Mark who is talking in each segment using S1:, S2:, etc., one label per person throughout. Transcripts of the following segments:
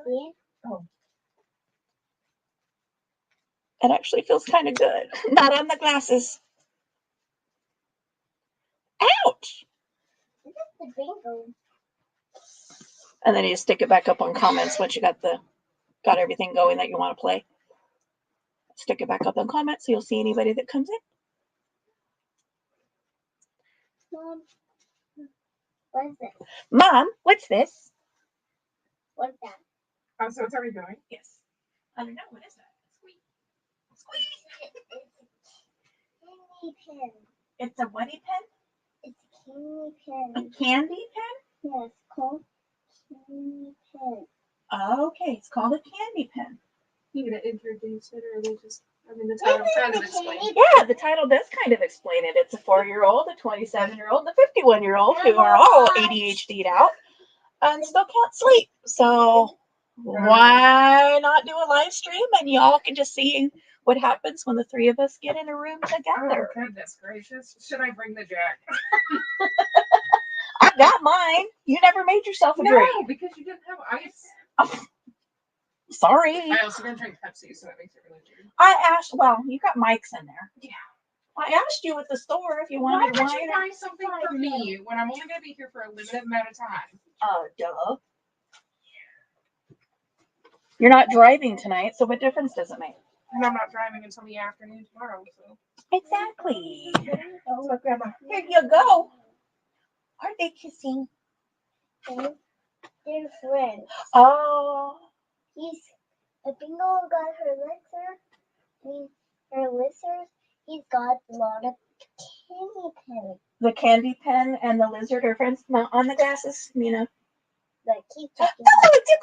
S1: See?
S2: Oh. It actually feels kind of good. Not on the glasses. Ouch!
S1: This is the bingo.
S2: And then you stick it back up on comments once you got everything going that you want to play. Stick it back up on comments so you'll see anybody that comes in.
S1: Mom, what is this?
S2: Mom, what's this?
S1: What's that?
S3: Oh, so it's already going?
S2: Yes. I don't know. What is that? Squeak. Squeak.
S1: It's a candy pen.
S2: It's a whatty pen?
S1: It's a candy pen.
S2: A candy pen?
S1: Yes, called candy pen.
S2: Okay, it's called a candy pen.
S3: You gonna introduce it, or they just? I mean, the title kind of explains.
S2: Yeah, the title does kind of explain it. It's a 4-year-old, a 27-year-old, and a 51-year-old who are all ADHD'd out and still can't sleep. So why not do a live stream and y'all can just see what happens when the three of us get in a room
S3: Oh,
S2: together.
S3: goodness gracious. Should I bring the jack?
S2: I got mine. You never made yourself a drink.
S3: No, because you didn't have ice.
S2: Sorry.
S3: I also didn't drink Pepsi, so that makes it really weird.
S2: I asked, well, you got mics in there.
S3: Yeah.
S2: I asked you at the store if you
S3: Why
S2: wanted
S3: would
S2: wine.
S3: you buy something for me when I'm only going to be here for a limited amount of time?
S2: Duh. You're not driving tonight, so what difference does it make?
S3: And I'm not driving until the afternoon tomorrow, so.
S2: Exactly.
S3: So Grandma.
S2: Here you go. Are they kissing?
S1: They're friends.
S2: Oh.
S1: A bingo got her elixir. Her elixir. He's got a lot of candy pens.
S2: The candy pen and the lizard are friends, not on the glasses, Mina.
S1: Like keep
S2: Oh,
S1: looking.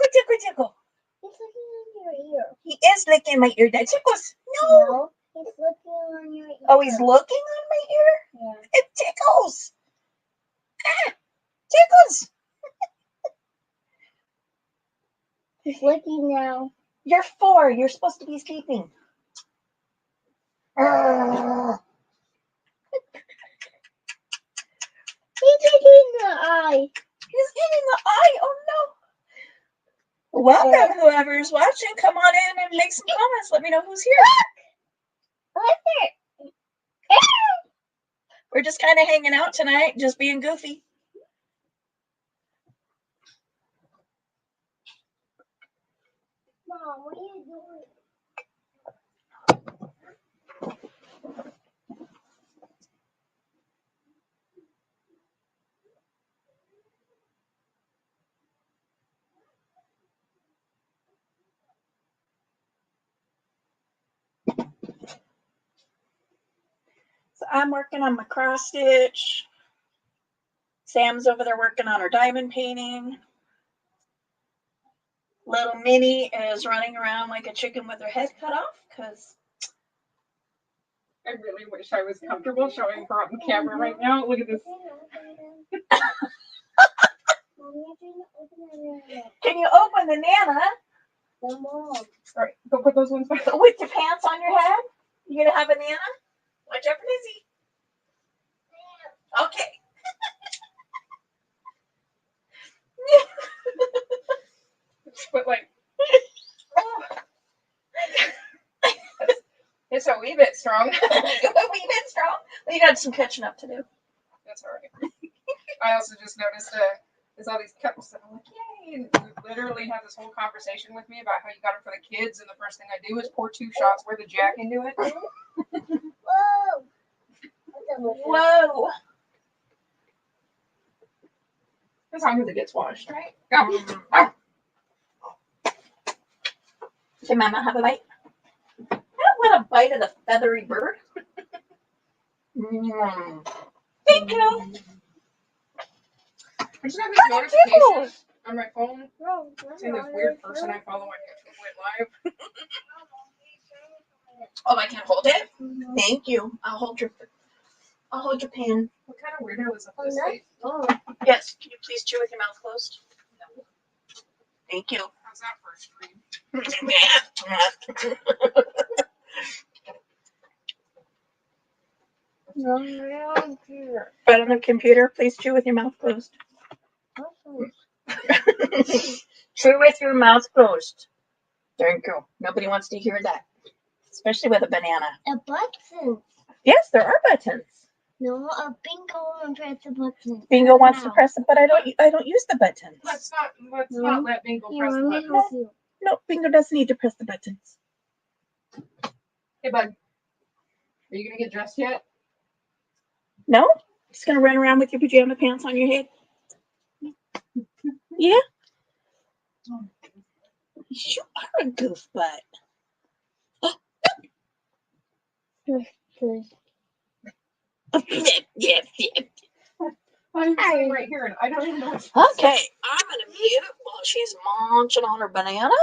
S2: tickle.
S1: He's looking on your ear.
S2: He is licking my ear. That tickles. No.
S1: No, he's looking on your ear.
S2: Oh, he's looking on my ear?
S1: Yeah.
S2: It tickles. Ah, tickles.
S1: He's looking now.
S2: You're 4. You're supposed to be sleeping.
S1: He's looking in the eye.
S2: He's eating the eye. Oh no. Welcome, whoever's watching. Come on in and make some comments. Let me know who's here.
S1: Elixir.
S2: We're just kind of hanging out tonight, just being goofy.
S1: Mom, what are you doing?
S2: So I'm working on my cross stitch. Sam's over there working on her diamond painting. Little Minnie is running around like a chicken with her head cut off because
S3: I really wish I was comfortable showing her on camera right now. Look at this.
S2: Can you open the Nana
S1: No, Mom.
S3: All right, go put those ones back.
S2: with your pants on your head? You gonna have a Nana? Watch out for Lizzie. Okay.
S3: But like, it's a wee bit strong.
S2: A wee bit strong. Well, you got some catching up to do.
S3: That's all right. I also just noticed there's all these cups, and I'm like, yay! And you literally have this whole conversation with me about how you got them for the kids, and the first thing I do is pour 2 shots worth of Jack into it.
S1: Whoa. That's delicious.
S2: Whoa.
S3: As long as it gets washed, right?
S2: Can Mama have a bite? I don't want a bite of the feathery bird. Thank you.
S3: I just got this notification on my phone saying this weird person I follow on YouTube went live.
S2: Oh, I can hold it? Thank you. I'll hold your pen.
S3: What kind of weirdo is up this
S1: Oh,
S3: late?
S1: Oh,
S2: Yes. Can you please chew with your mouth closed? No. Thank you.
S3: How's that for a stream?
S2: Right on the computer. Please chew with your mouth closed. Chew with your mouth closed. Thank you. Nobody wants to hear that, especially with a banana.
S1: A button.
S2: Yes, there are buttons.
S1: No, a bingo and press the button.
S2: Bingo wants to press it, but I don't use the buttons.
S3: Let's not let Bingo
S1: Here,
S3: press the
S1: let me
S3: button.
S1: help you.
S2: No, Bingo doesn't need to press the buttons.
S3: Hey, bud. Are you gonna get dressed yet?
S2: No? Just gonna run around with your pajama pants on your head? Yeah? You are a goof butt.
S1: Good.
S3: I'm sitting right here, and I don't even know what's
S2: Okay, I'm gonna mute it while she's munching on her banana.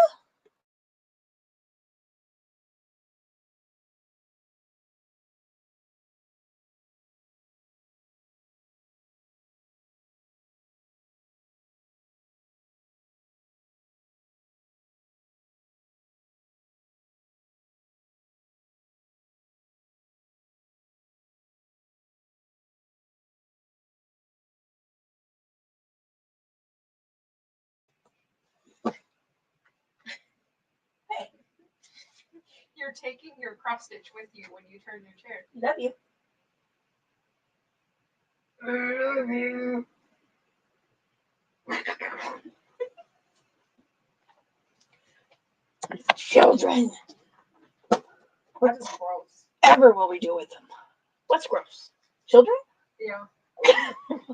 S2: Hey,
S3: You're taking your cross stitch with you when you turn your chair.
S2: love you. Children.
S3: That is gross.
S2: Whatever will we do with them? What's gross? Children?
S3: Yeah.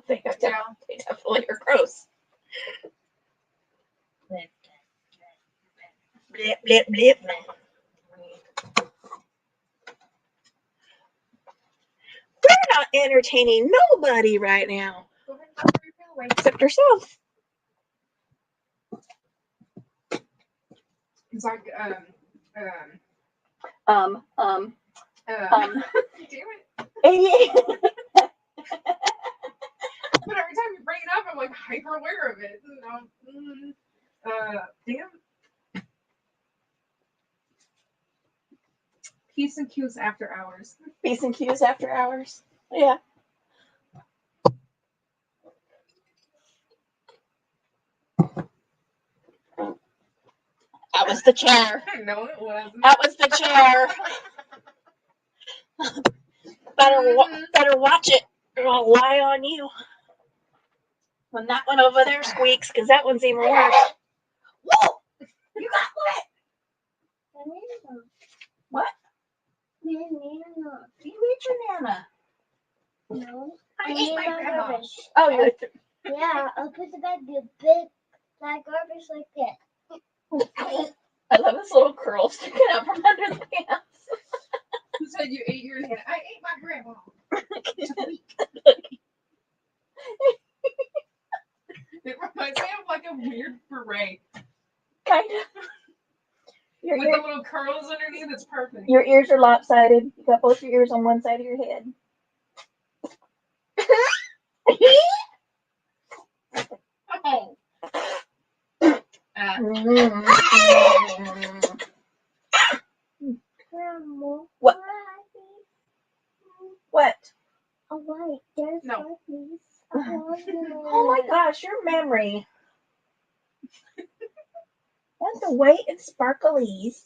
S2: They definitely are gross. Blip, blip, blip. We're not entertaining nobody right now.
S3: Go ahead and put your pillow away.
S2: Except ourselves.
S3: It's like
S2: Um.
S3: damn it.
S2: ADHD.
S3: But every time you bring it up, I'm like hyper aware of it. Damn. Peace and cues after hours.
S2: P's and Q's after hours. Yeah. That was the chair.
S3: No, it wasn't.
S2: That was the chair. Better watch it, or I'll lie on you. When that one over there squeaks, because that one's even worse. Whoa! You got what? What?
S1: Banana.
S2: You eat your nana.
S1: No.
S3: I ate my grandma.
S1: garbage.
S2: Oh, you're.
S1: Yeah, I'll put the big black garbage like that.
S2: I love this little curl sticking out from under the pants.
S3: Who said you ate your hand? I ate my grandma. It reminds me of like a weird beret
S2: Kind of.
S3: with the little curls underneath. It's perfect.
S2: Your ears are lopsided. You got both your ears on one side of your head.
S3: Oh.
S2: What? What?
S1: A white. There's
S3: No.
S1: darkness.
S2: Oh my gosh, your memory. That's the white and sparklies.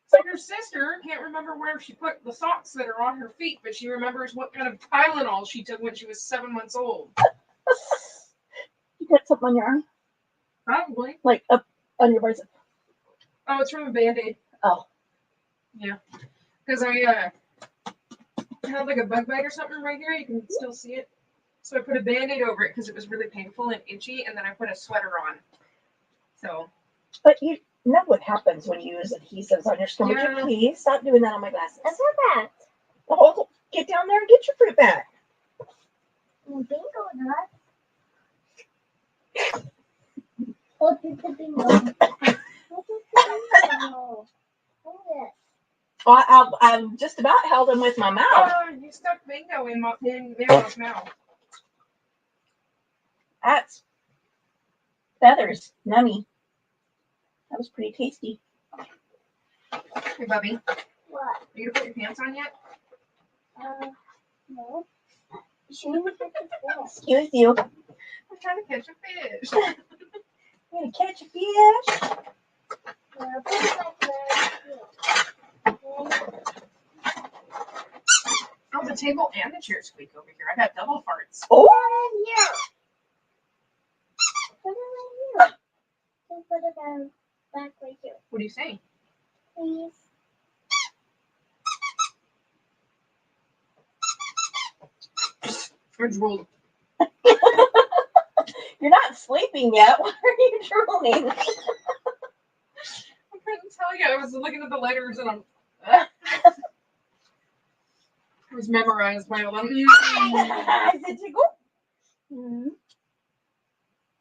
S3: So your sister can't remember where she put the socks that are on her feet, but she remembers what kind of Tylenol she took when she was 7 months old.
S2: You got something on your arm?
S3: Probably.
S2: Like up on your bicep?
S3: Oh, it's from a Band-Aid.
S2: Oh.
S3: Yeah. Because I had like a bug bite or something right here. You can still see it. So I put a Band-Aid over it because it was really painful and itchy, and then I put a sweater on. So.
S2: But you know what happens when you use adhesives on your skin. Would you please stop doing that on my glasses?
S1: That's not bad.
S2: Oh, get down there and get your fruit back.
S1: Bingo nuts. Hold it to bingo. Hold it to bingo. Hold it.
S2: Well, I've just about held him with my mouth.
S3: Oh, you stuck Bingo in Mama's mouth.
S2: That's feathers. Nummy. That was pretty tasty.
S3: Hey, Bubby.
S1: What?
S3: Are you gonna put your pants on yet?
S1: No. Should we put this?
S2: Excuse you.
S3: I'm trying to catch a fish.
S2: I'm gonna catch a fish.
S1: Now put it back there.
S3: Oh, the table and the chair squeak over here. I've had double farts.
S2: Oh,
S1: Yeah. Put it right here. Just put it back right here,
S3: What do you say?
S1: please.
S3: I drooled.
S2: you're not sleeping yet. Why are you drooling?
S3: I couldn't tell you. I was looking at the letters and I was memorized by all them.
S2: Is it tickle? Mm-hmm.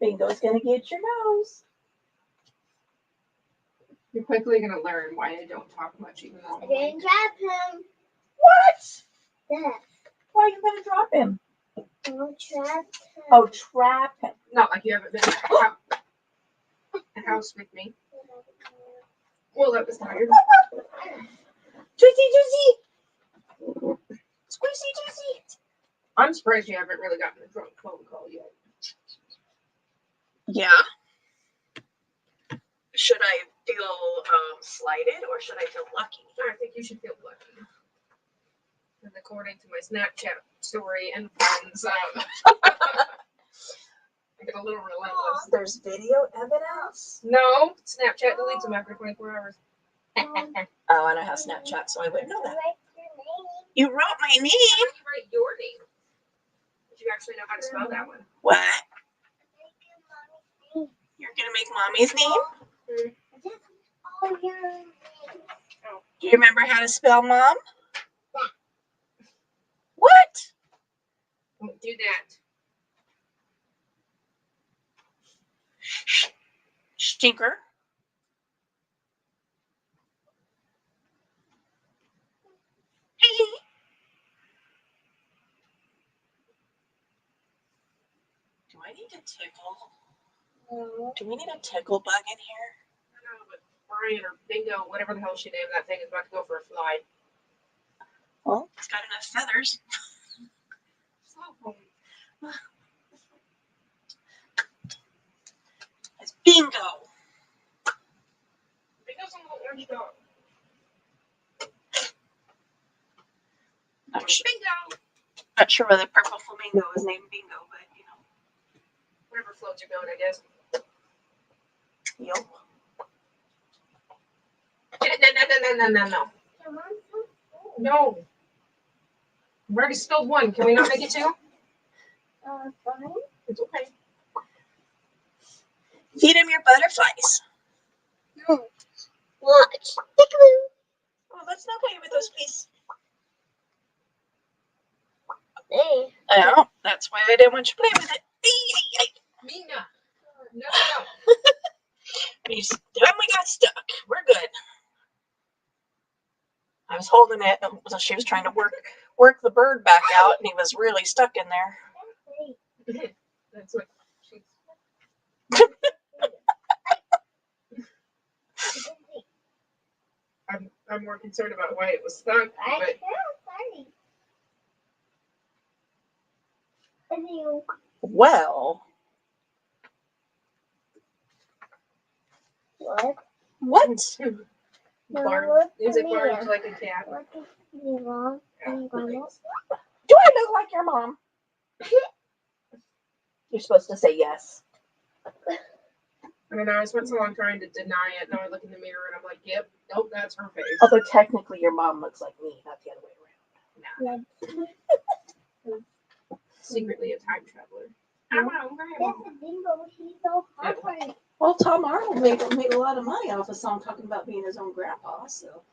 S2: Bingo's gonna get your nose.
S3: You're quickly gonna learn why I don't talk much even though
S1: I
S3: I'm
S1: didn't
S3: awake.
S1: trap him.
S2: What?
S1: There.
S2: Why are you gonna drop him?
S1: Don't trap him.
S2: Oh, trap him.
S3: Not like you haven't been in a house with me. Well, that was tired.
S2: Juicy, juicy. Squishy, juicy.
S3: I'm surprised you haven't really gotten a drunk phone call yet.
S2: Yeah. Should I feel slighted or should I feel lucky?
S3: I think you should feel lucky. And according to my Snapchat story and friends, I get a little relentless.
S2: There's video evidence.
S3: No, Snapchat deletes them after 24 hours.
S2: Oh, I don't have Snapchat, so I wouldn't know that.
S1: Write your name.
S2: You wrote my name.
S3: How do you write your name? Did you actually know how to spell that one?
S2: What?
S1: Make your mommy's name.
S2: You're gonna make mommy's name?
S1: Just all your names.
S2: Do you remember how to spell mom? What?
S3: Don't do that.
S2: Stinker. Do I need to tickle?
S1: No.
S2: Do we need a tickle bug in here?
S3: I don't know, but Brian or Bingo, whatever the hell she named that thing, is about to go for a fly.
S2: Well, it's got enough feathers. It's Bingo.
S3: Bingo's a little orange dog.
S2: Not sure,
S3: Bingo!
S2: not sure whether purple flamingo is named Bingo, but you know.
S3: Whatever floats your boat, I guess.
S2: Yup.
S3: No.
S1: Come on, come on.
S3: No. I've already spilled one. Can we not make it two?
S1: Fine.
S3: It's okay.
S2: Feed him your butterflies.
S1: No. Watch. Tickle.
S2: Oh, let's not play with those, please.
S1: Hey.
S2: Oh, that's why I didn't want you to play with it.
S3: Mina. No.
S2: Then we got stuck. We're good. I was holding it, so she was trying to work the bird back out, and he was really stuck in there.
S1: Hey.
S3: That's what she's. I'm more concerned about why it was stuck,
S1: I
S3: but
S1: can't. Sorry. And you.
S2: Well,
S1: What?
S2: what?
S3: Barn. Is it barn like a cat?
S1: What is you wrong?
S3: Yeah, thanks.
S2: Do I look like your mom? You're supposed to say yes.
S3: I don't know. I spent so long trying to deny it. Now I look in the mirror and I'm like, yep, nope, that's her face.
S2: Although technically your mom looks like me, not the other way around.
S3: Secretly a time traveler.
S1: Yes, Bingo. He's so hungry.
S2: Well, Tom Arnold made a lot of money off a song talking about being his own grandpa, so.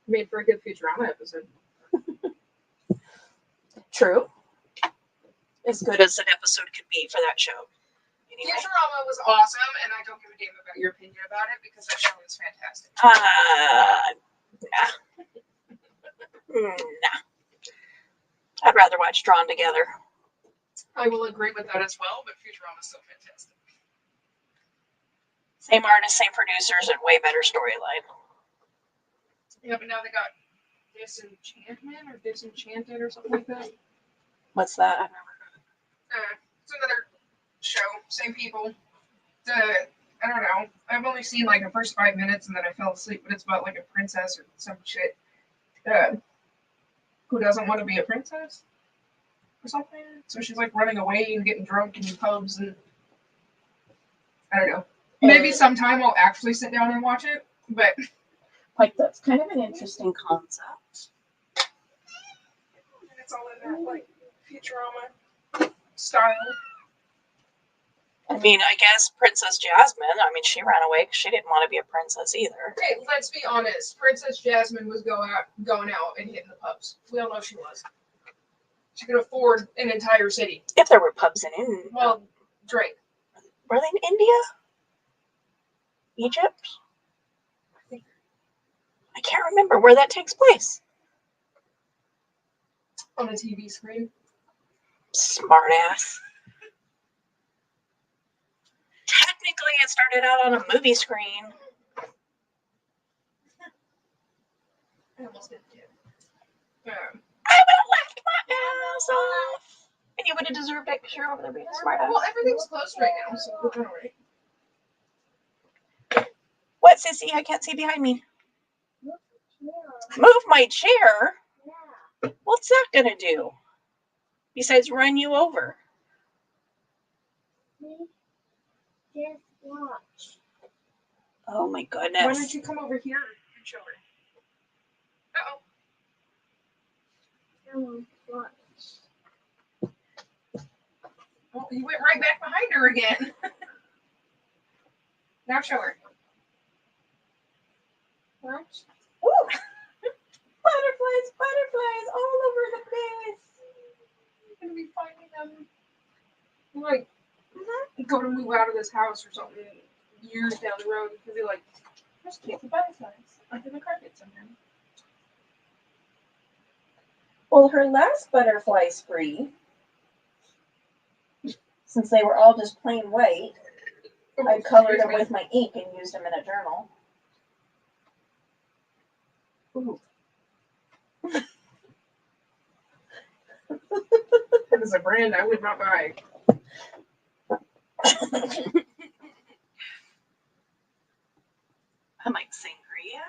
S3: Made for a good Futurama episode.
S2: True. As good as an episode could be for that show. Anyway.
S3: Futurama was awesome, and I don't give a damn about your opinion about it because that show is fantastic.
S2: Nah. I'd rather watch Drawn Together.
S3: I will agree with that as well, but Futurama is so fantastic.
S2: Same artists, same producers, and way better storyline.
S3: Yeah, but now they got Disenchantment or Disenchanted or something like that.
S2: What's that? I've never heard of it.
S3: It's another show, same people. I don't know. I've only seen like the first 5 minutes and then I fell asleep. But it's about like a princess or some shit who doesn't want to be a princess or something. So she's like running away and getting drunk in pubs and I don't know. Maybe sometime I'll actually sit down and watch it. But
S2: Like, that's kind of an interesting concept.
S3: it's all in that like Futurama style.
S2: I mean, I guess Princess Jasmine, I mean, she ran away because she didn't want to be a princess either.
S3: Okay, let's be honest. Princess Jasmine was going out and hitting the pubs. We all know she was. She could afford an entire city.
S2: If there were pubs in India.
S3: Well, Drake.
S2: Were they in India? Egypt? I can't remember where that takes place.
S3: On a TV screen.
S2: Smart ass. Technically, it started out on a movie screen.
S3: I almost didn't do it.
S2: I would have laughed my ass off. And you would have deserved it because you're over there being a smart ass.
S3: Well, everything's closed right now, so we're doing all right.
S2: What, sissy? I can't see behind me.
S1: Yeah.
S2: Move my chair?
S1: Yeah.
S2: What's that gonna do? Besides run you over?
S1: Just watch.
S2: Oh my
S3: Why
S2: goodness.
S3: don't you come over here and show her? Uh-oh.
S1: Watch.
S3: Well, you went right back behind her again. Now show her.
S1: Watch.
S2: Woo! Butterflies all over the place.
S3: You're gonna be finding them. Like, go to move out of this house or something years down the road because you're like, there's cute butterflies under the carpet sometimes.
S2: Well, her last butterfly spree, since they were all just plain white, I colored them with my ink and used them in a journal. Ooh.
S3: That is a brand I would not buy.
S2: I'm like, sangria?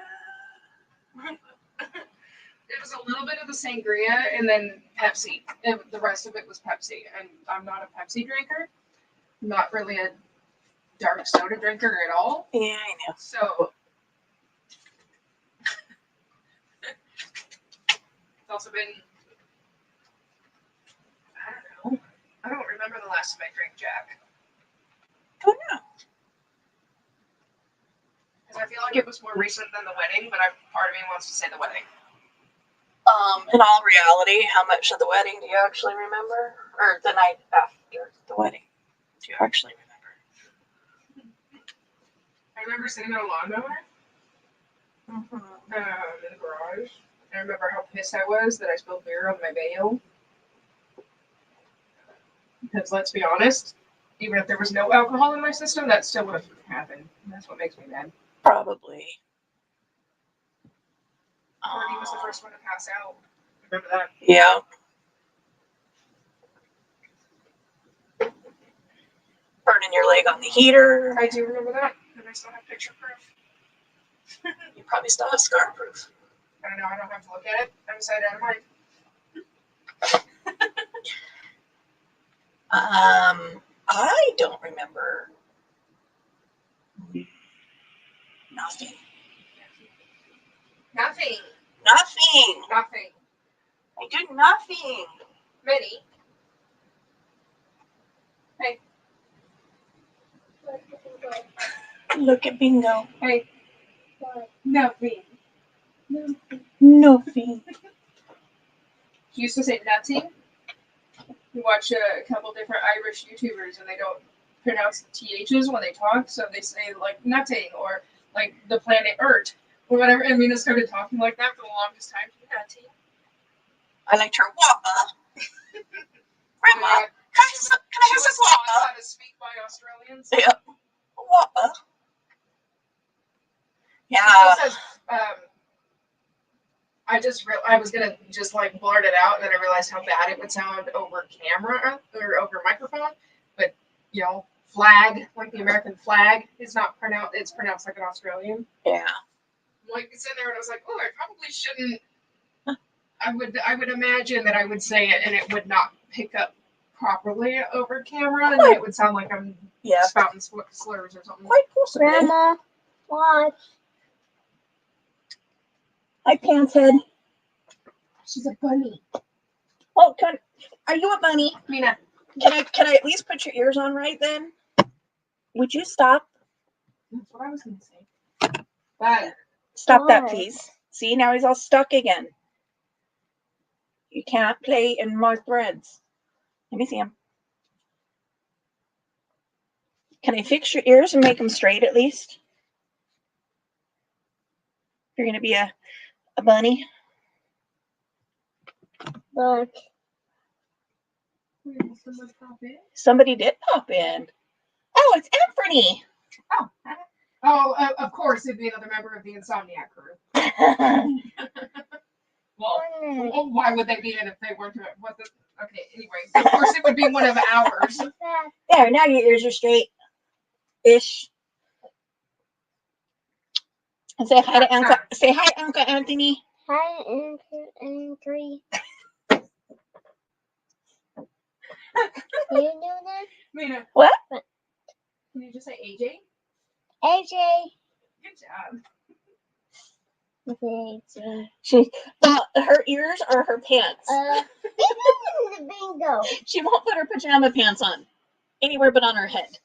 S3: It was a little bit of the sangria and then Pepsi. The rest of it was Pepsi. And I'm not a Pepsi drinker. I'm not really a dark soda drinker at all.
S2: Yeah, I know.
S3: So it's also been, I don't know. I don't remember the last time I drank Jack.
S2: Oh no.
S3: Because I feel like it was more recent than the wedding, but part of me wants to say the wedding.
S2: In all reality, how much of the wedding do you actually remember? Or the night after the wedding? Do you actually remember?
S3: I remember sitting on a lawnmower
S2: Mm-hmm.
S3: in the garage. I remember how pissed I was that I spilled beer on my veil. Because let's be honest, even if there was no alcohol in my system, that still would have happened. And that's what makes me mad.
S2: Probably.
S3: He was the first one to pass out. Remember that?
S2: Yeah. Burning your leg on the heater.
S3: I do remember that, and I still have picture proof.
S2: You probably still have scar proof.
S3: I don't know, I don't have to look at it. I'm inside out of mind.
S2: I don't remember nothing.
S3: Nothing.
S2: Nothing.
S3: Nothing.
S2: I do nothing.
S3: Many. Hey.
S2: Look at bingo.
S3: Hey.
S1: What?
S3: Nothing.
S2: Nothing.
S3: He used to say nothing. We watch a couple different Irish YouTubers and they don't pronounce the THs when they talk, so they say like nothing or like the planet Earth or whatever. And Mina started talking like that for the longest time. Nothing.
S2: I liked her wappa. Grandma,
S3: Yeah.
S2: can I have some
S3: She was taught
S2: wappa?
S3: how to speak by Australians.
S2: Yep. Wappa.
S3: She
S2: Yeah.
S3: still says I was gonna just like blurt it out, and then I realized how bad it would sound over camera or over microphone. But you know, flag, like the American flag, is not pronounced. It's pronounced like an Australian.
S2: Yeah.
S3: Like it's in there, and I was like, oh, I probably shouldn't. I would imagine that I would say it, and it would not pick up properly over camera, and then it would sound like I'm spouting slurs or something.
S2: Quite possibly.
S1: Grandma, watch.
S2: Hi, Pants Head.
S3: She's a bunny.
S2: Oh, are you a bunny?
S3: Mina.
S2: Can I at least put your ears on right then? Would you stop?
S3: That's what I was gonna say. But
S2: Stop that,
S1: Why?
S2: please. See, now he's all stuck again. You can't play in my threads. Let me see him. Can I fix your ears and make them straight at least? You're gonna be a bunny.
S1: Look.
S2: Somebody did pop in. Oh, it's Anthony.
S3: Oh, of course, it'd be another member of the Insomniac crew. Well, why would they be in if they weren't? Okay, anyway, of course it would be one of ours.
S2: There, now your ears are straight. Ish. And say hi to Uncle. Say hi, Uncle Anthony.
S1: Hi, Angry. You do that?
S3: Mina,
S2: What?
S3: can you just say AJ?
S1: AJ.
S3: Good job.
S1: AJ.
S2: Her ears are her pants.
S1: This is the bingo.
S2: She won't put her pajama pants on anywhere but on her head.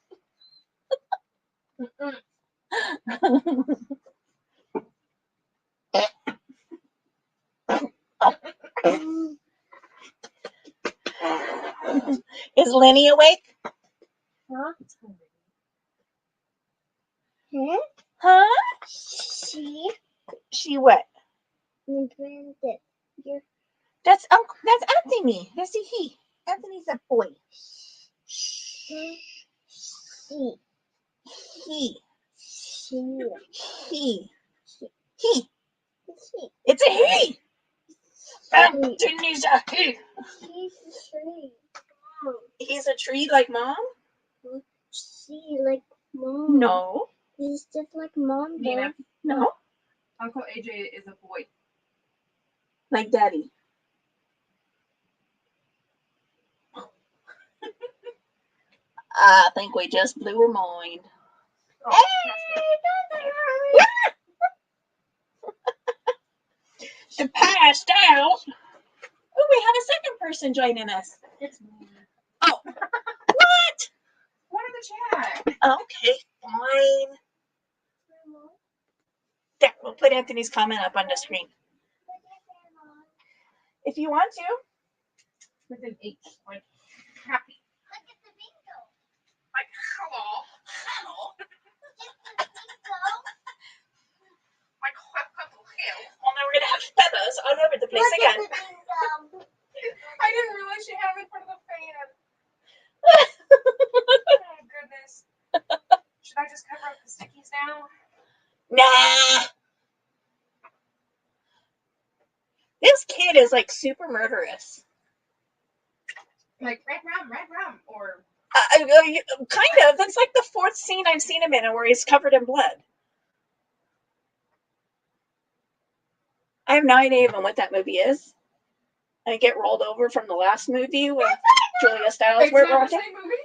S2: Is Lenny awake?
S1: Huh? Huh?
S2: Huh? She what? That's Anthony. That's he. Anthony's a boy.
S1: She.
S2: He.
S1: She.
S2: It's a he. Anthony's a he.
S1: He's a tree. Mom.
S2: He's a tree like mom?
S1: She like mom.
S2: No.
S1: He's just like mom, though.
S3: Mina,
S2: No.
S3: Uncle AJ is a boy.
S2: Like daddy. I think we just blew her mind.
S3: Oh,
S2: The passed out. Oh, we have a second person joining us.
S3: it's me.
S2: Oh. What?
S3: What in the chat?
S2: Okay, fine. There, we'll put Anthony's comment up on the screen. If you want to.
S3: With an H, like happy.
S1: Look at the bingo.
S3: Like hello. Like
S2: Well, now we're going to have feathers all over the place
S1: Look at
S2: again.
S1: the bingo.
S3: I didn't realize you had it in front of the fan. Oh goodness. Should I just cover up the stickies now?
S2: Nah. This kid is like super murderous.
S3: Like red rum, or
S2: Kind of. That's like the fourth scene I've seen him in where he's covered in blood. I have no idea even what that movie is. I get rolled over from the last movie with Julia Stiles.
S3: it's not the same movie?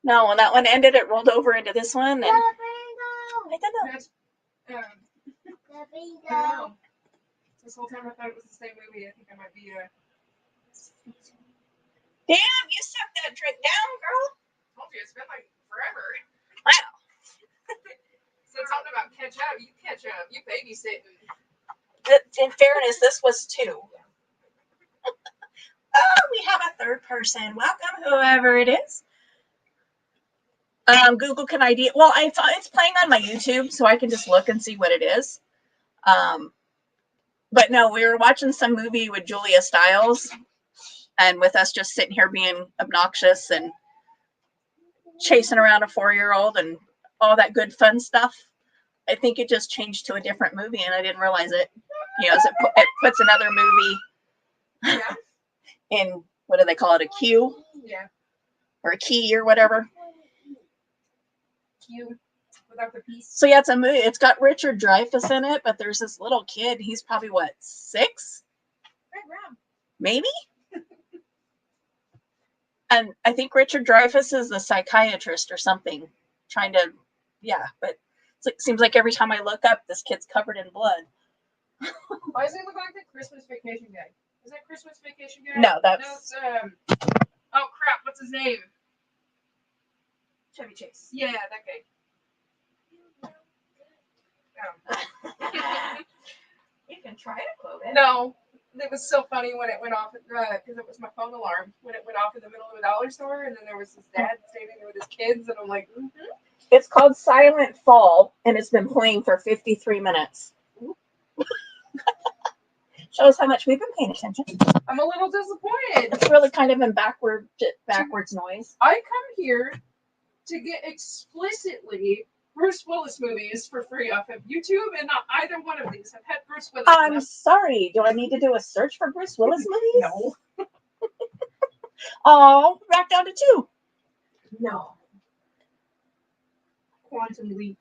S2: No, when that one ended, it rolled over into this one. And
S1: The bingo.
S2: I don't know.
S3: That's
S1: The
S3: I don't
S1: bingo.
S3: know. This whole time I thought it was the same movie. I think I might be
S2: Damn, you suck that drink down, girl.
S3: told you it's been like forever.
S2: Wow.
S3: Said something about catch up. You catch up. You babysitting.
S2: In fairness, this was 2. Oh, we have a third person. Welcome, whoever it is. Google can ID. Well, it's playing on my YouTube, so I can just look and see what it is. But no, we were watching some movie with Julia Stiles, and with us just sitting here being obnoxious and chasing around a 4-year-old and all that good fun stuff. I think it just changed to a different movie, and I didn't realize it. You know, as it puts another movie
S3: Yeah.
S2: in, what do they call it, a queue
S3: Yeah.
S2: or a key or whatever.
S3: Cute. Without the piece.
S2: So yeah, it's a movie. It's got Richard Dreyfuss in it, but there's this little kid. He's probably what, 6?
S3: Right round.
S2: Maybe. And I think Richard Dreyfuss is the psychiatrist or something, trying to, yeah. But it seems like every time I look up, this kid's covered in blood.
S3: Why does it look like the Christmas Vacation guy? Is that Christmas Vacation guy?
S2: No, that's
S3: oh crap! What's his name?
S2: Chevy Chase.
S3: Yeah, that guy.
S2: You can try to quote it.
S3: No, it was so funny when it went off because it was my phone alarm when it went off in the middle of a dollar store, and then there was this dad standing there with his kids, and I'm like,
S2: It's called Silent Fall, and it's been playing for 53 minutes. Shows how much we've been paying attention.
S3: I'm a little disappointed.
S2: It's really kind of in backwards noise.
S3: I come here to get explicitly Bruce Willis movies for free off of YouTube, and not either one of these have had Bruce Willis.
S2: I'm sorry. Do I need to do a search for Bruce Willis movies?
S3: No.
S2: Oh, back down to 2.
S3: No. Quantum Leap.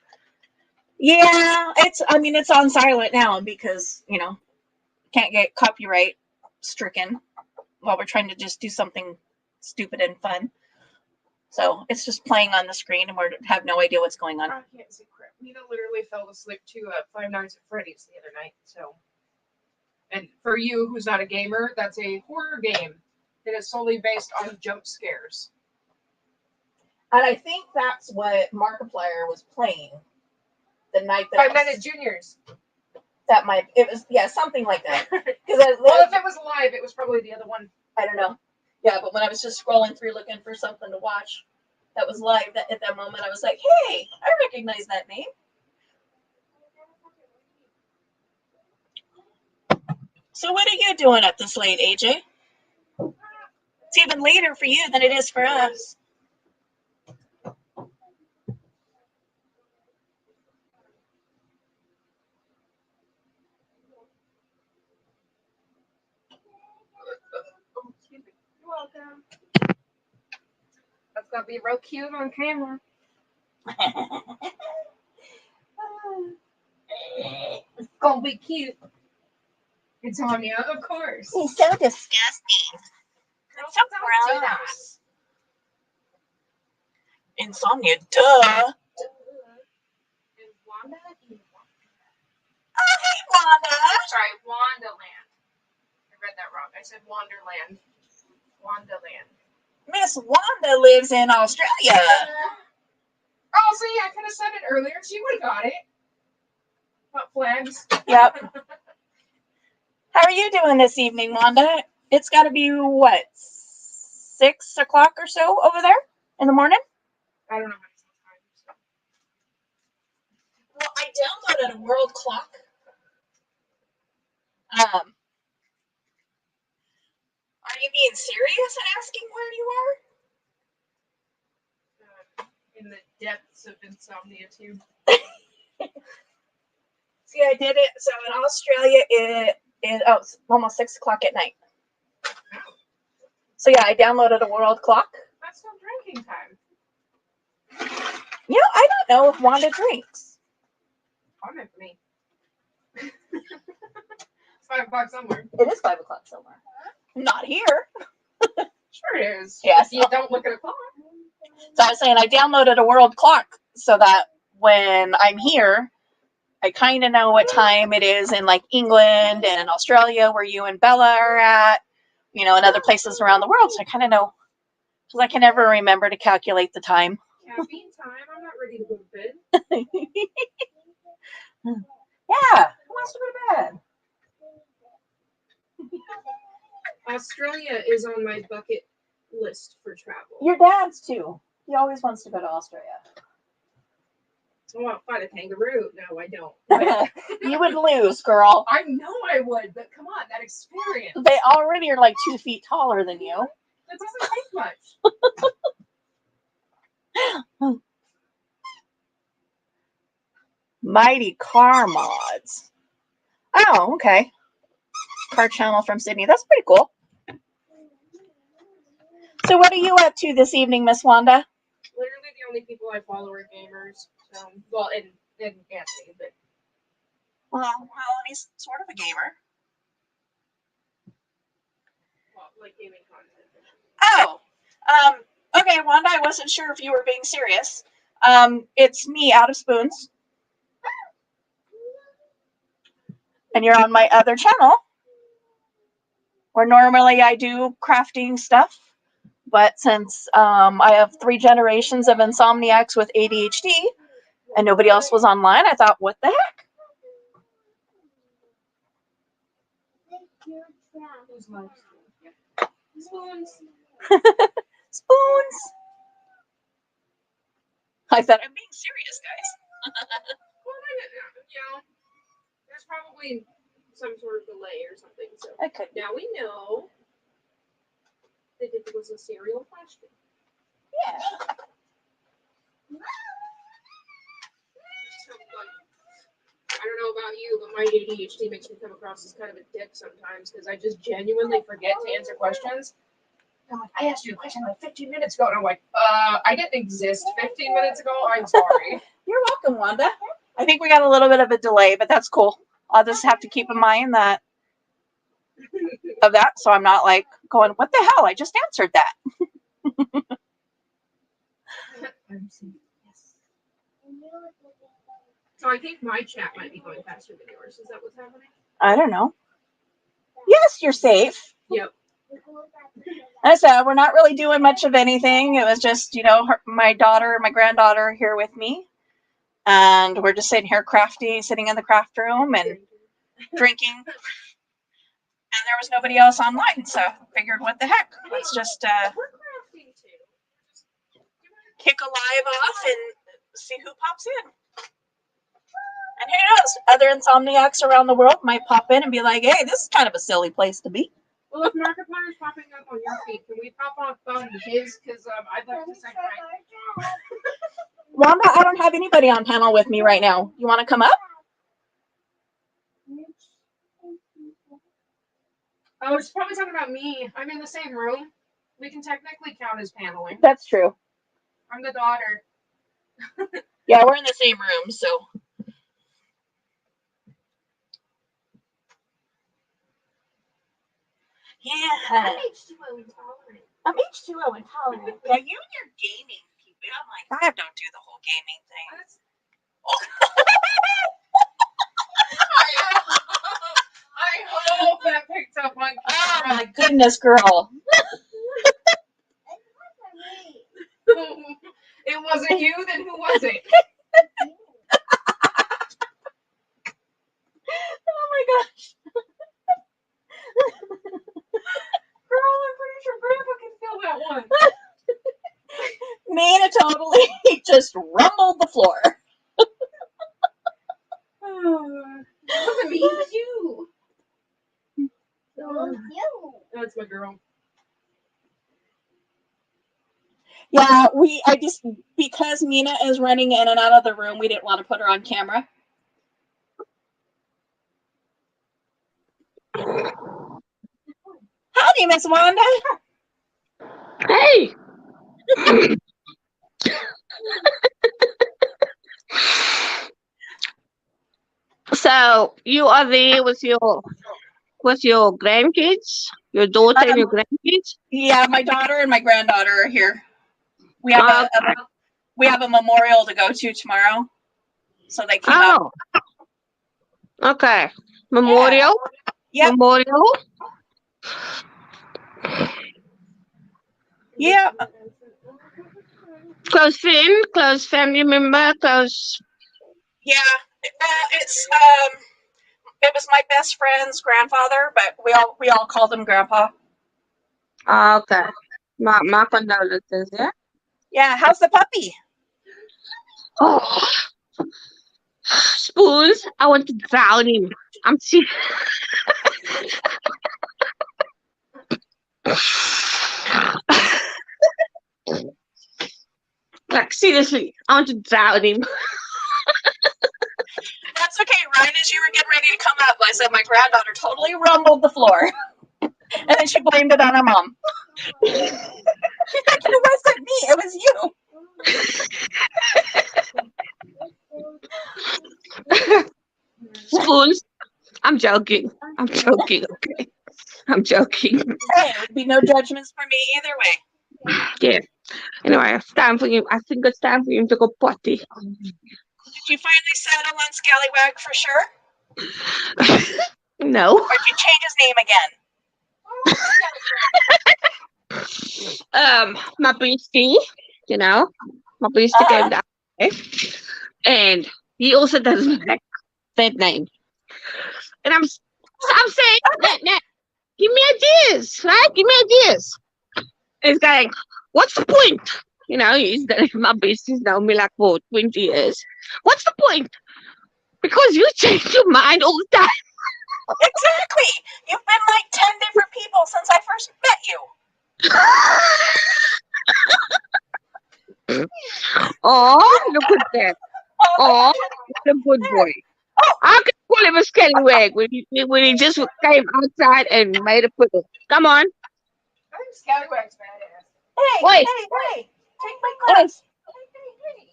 S2: Yeah, it's on silent now because, can't get copyright stricken while we're trying to just do something stupid and fun. So it's just playing on the screen, and we have no idea what's going on.
S3: I can't see crap. Nina literally fell asleep to Five Nights at Freddy's the other night. So, and for you who's not a gamer, that's a horror game that is solely based on jump scares.
S2: And I think that's what Markiplier was playing the night that
S3: Five Nights at Juniors.
S2: Something like that.
S3: Well, if it was live, it was probably the other one.
S2: I don't know. Yeah, but when I was just scrolling through looking for something to watch that was live, at that moment I was like, hey, I recognize that name. So what are you doing up this late, AJ? It's even later for you than it is for us.
S3: You're welcome. That's gonna be real cute on camera. It's gonna be cute. Insomnia, of course.
S2: He's so disgusting. It's so
S3: Don't do that.
S2: gross. Insomnia, duh.
S3: Is Wanda?
S2: Oh, hey, Wanda.
S3: Sorry, Wandaland. I read that wrong. I said Wanderland. Wandaland.
S2: Miss Wanda lives in Australia.
S3: Oh, see, I could have said it earlier. She would have got it. What flags?
S2: Yep. How are you doing this evening, Wanda? It's got to be, what, 6 o'clock or so over there in the morning?
S3: I don't know how to say time.
S2: Well, I downloaded a world clock. Are you being serious and asking where you are?
S3: In the depths of insomnia, too.
S2: See, I did it. So in Australia, it's almost 6 o'clock at night. So yeah, I downloaded a world clock.
S3: That's still drinking time.
S2: I don't know if Wanda drinks.
S3: Comment for me. It's 5 o'clock somewhere.
S2: It is 5 o'clock somewhere. Not here.
S3: Sure it is.
S2: Yes.
S3: You don't look at a clock.
S2: So I was saying I downloaded a world clock so that when I'm here, I kind of know what time it is in like England and in Australia where you and Bella are at, and other places around the world. So I kind of know, because I can never remember to calculate the time.
S3: Caffeine time. I'm not ready to go to bed.
S2: Yeah. Who wants to go to bed?
S3: Australia is on my bucket list for travel.
S2: Your dad's too. He always wants to go to Australia.
S3: I want to find a kangaroo. No, I don't.
S2: You would lose, girl.
S3: I know I would, but come on, that experience.
S2: They already are like 2 feet taller than you.
S3: That doesn't take much.
S2: Mighty Car Mods. Oh, okay. Car channel from Sydney. That's pretty cool. So what are you up to this evening, Miss Wanda?
S3: Literally the only people I follow are gamers. Well, and Anthony, but.
S2: Well, he's sort of a gamer.
S3: Well, like gaming content.
S2: Oh, okay, Wanda, I wasn't sure if you were being serious. It's me, Out of Spoons. And you're on my other channel, where normally I do crafting stuff. But since I have 3 generations of insomniacs with ADHD, and nobody else was online, I thought, what the heck?
S3: Spoons.
S2: Spoons. I thought I'm being serious, guys.
S3: Well, there's probably some sort of delay or something. So
S2: I could.
S3: now we know that it was a serial question.
S2: Yeah.
S3: So, I don't know about you, but my ADHD makes me come across as kind of a dick sometimes because I just genuinely forget to answer questions. I'm like, I asked you a question like 15 minutes ago, and I'm like, I didn't exist 15 minutes ago. I'm sorry.
S2: You're welcome, Wanda. I think we got a little bit of a delay, but that's cool. I'll just have to keep in mind that so I'm not like going, what the hell? I just answered that.
S3: So I think my chat might be going faster than yours. Is that what's happening?
S2: I don't know. Yes, you're safe.
S3: Yep.
S2: I said we're not really doing much of anything. It was just, my daughter and my granddaughter here with me, and we're just sitting here sitting in the craft room and drinking. And there was nobody else online, so I figured, what the heck? Let's just kick a live off and see who pops in. And who knows? Other insomniacs around the world might pop in and be like, hey, this is kind of a silly place to be.
S3: Well, if Markiplier's popping up on your feed, can we pop off on his? Because I'd like to say hi.
S2: Wanda, I don't have anybody on panel with me right now. You want to come up?
S3: Oh, it's probably talking about me. I'm in the same room. We can technically count as paneling.
S2: That's true.
S3: I'm the daughter.
S2: Yeah, we're in the same room, so. Yeah.
S3: I'm H2O intolerant.
S2: I'm H2O intolerant. Yeah, you and your gaming people. I'm like, I don't do the whole gaming thing.
S3: I hope that picked up on camera.
S2: Oh my goodness, girl.
S3: It wasn't you, then who was it?
S2: Oh my gosh.
S3: Girl, I'm pretty sure Grandpa can feel that one.
S2: Nina totally just rumbled the floor.
S3: It wasn't me, it was you. That's my girl.
S2: Yeah, because Mina is running in and out of the room, we didn't want to put her on camera. Howdy, Miss Wanda.
S4: Hey. So you are there with your grandkids, your daughter and your grandkids?
S2: Yeah, my daughter and my granddaughter are here. We have a memorial to go to tomorrow, so they came up.
S4: Okay. Memorial.
S2: Yeah. Yep.
S4: Memorial.
S2: Yeah.
S4: Close friend, close family member, close.
S2: Yeah, it was my best friend's grandfather, but we all called him Grandpa.
S4: Okay. My condolences, yeah?
S2: Yeah, how's the puppy?
S4: Oh. Spoons, I want to drown him. I'm sick. Like, seriously, I want to drown him.
S2: ready to come up. I said my granddaughter totally rumbled the floor. And then she blamed it on her mom. She's like, it wasn't me, it was you.
S4: Spoons. I'm joking. I'm joking. Okay. I'm joking.
S2: Hey, there'd be no judgments for me either way.
S4: Yeah. Anyway, it's time for him. I think it's time for him to go potty.
S2: Did you finally settle on Scallywag for sure?
S4: No.
S2: Or did you change his name again?
S4: My beastie, my beastie came down, and he also doesn't like that name. And I'm saying, nah, give me ideas, right? Give me ideas. And he's going, what's the point? My beastie's known me like for 20 years. What's the point? Because you change your mind all the time.
S2: Exactly. You've been like 10 different people since I first met you.
S4: Oh, look at that. Oh, what a good boy. I could call him a scallywag when he just came outside and made a puddle. Come on.
S3: I think Scallywag's badass.
S2: Hey,
S4: Oi.
S2: hey, take my glass.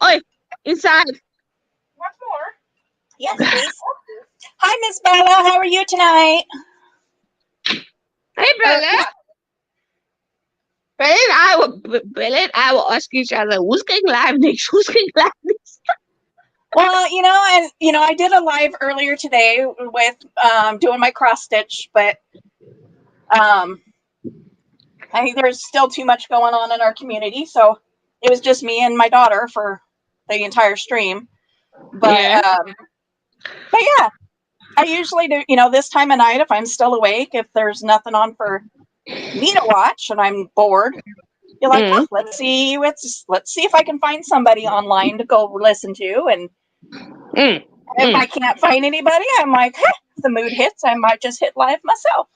S4: Oi, inside.
S3: What's more?
S2: Yes, please. Hi, Miss Bella. How are you tonight?
S4: Hey, Bella. Bella and I will ask each other, who's getting live next? Who's getting live next?
S2: Well, I did a live earlier today with doing my cross stitch, but I think there's still too much going on in our community, so it was just me and my daughter for the entire stream. But yeah. I usually do, this time of night if I'm still awake, if there's nothing on for me to watch and I'm bored, you're like, oh, let's see if I can find somebody online to go listen to, and if I can't find anybody, I'm like, if the mood hits, I might just hit live myself.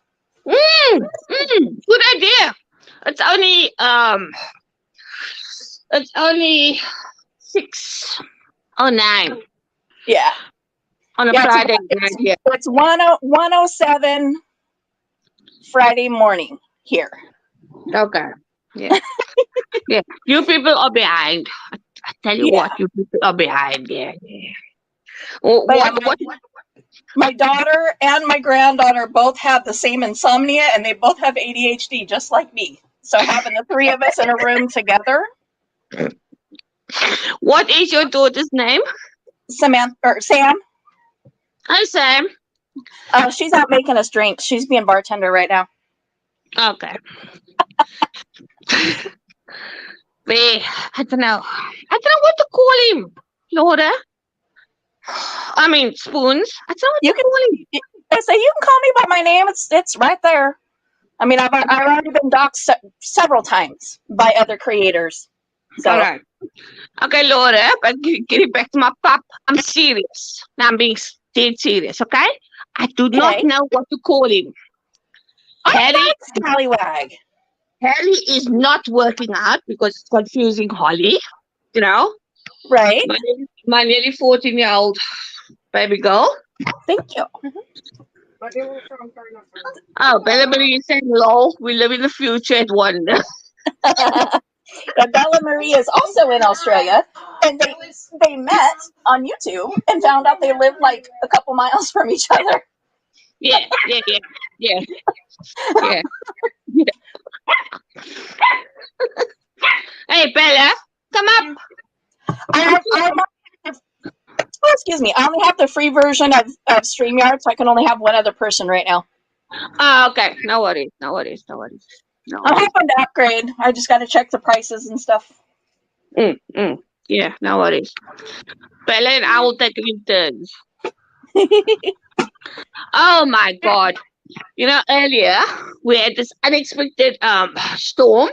S4: Good idea. It's only 6:09.
S2: Yeah.
S4: On a Friday night. Yeah.
S2: It's 1:07 Friday morning here.
S4: Okay. Yeah. Yeah. You people are behind. I tell you what, you people are behind. Yeah. What?
S2: My daughter and my granddaughter both have the same insomnia, and they both have ADHD, just like me. So having the three of us in a room together.
S4: What is your daughter's name?
S2: Sam.
S4: Hi, Sam.
S2: She's out making us drinks. She's being bartender right now.
S4: Okay. I don't know what to call him, Laura. I mean, Spoons. I don't know what to call him.
S2: I say you can call me by my name. It's right there. I mean, I've already been doxxed several times by other creators. So.
S4: All right. Okay, Laura, but getting back to my pop, I'm serious. Now I'm being dead serious, okay? I do not know what to call him.
S2: Harry Scallywag.
S4: Harry is not working out because it's confusing Holly,
S2: Right.
S4: My nearly 14-year-old baby girl.
S2: Thank you.
S4: Oh, Bella Marie is saying, lol, we live in the future at Wonder.
S2: Bella Marie is also in Australia, and they met on YouTube and found out they lived like a couple miles from each other.
S4: Yeah. Hey, Bella, come up.
S2: Excuse me. I only have the free version of StreamYard, so I can only have one other person right now.
S4: Oh, okay. No worries.
S2: I'm hoping to upgrade. I just got to check the prices and stuff.
S4: Yeah, no worries. Bella and I will take it in turns. Oh my God. Earlier we had this unexpected storm.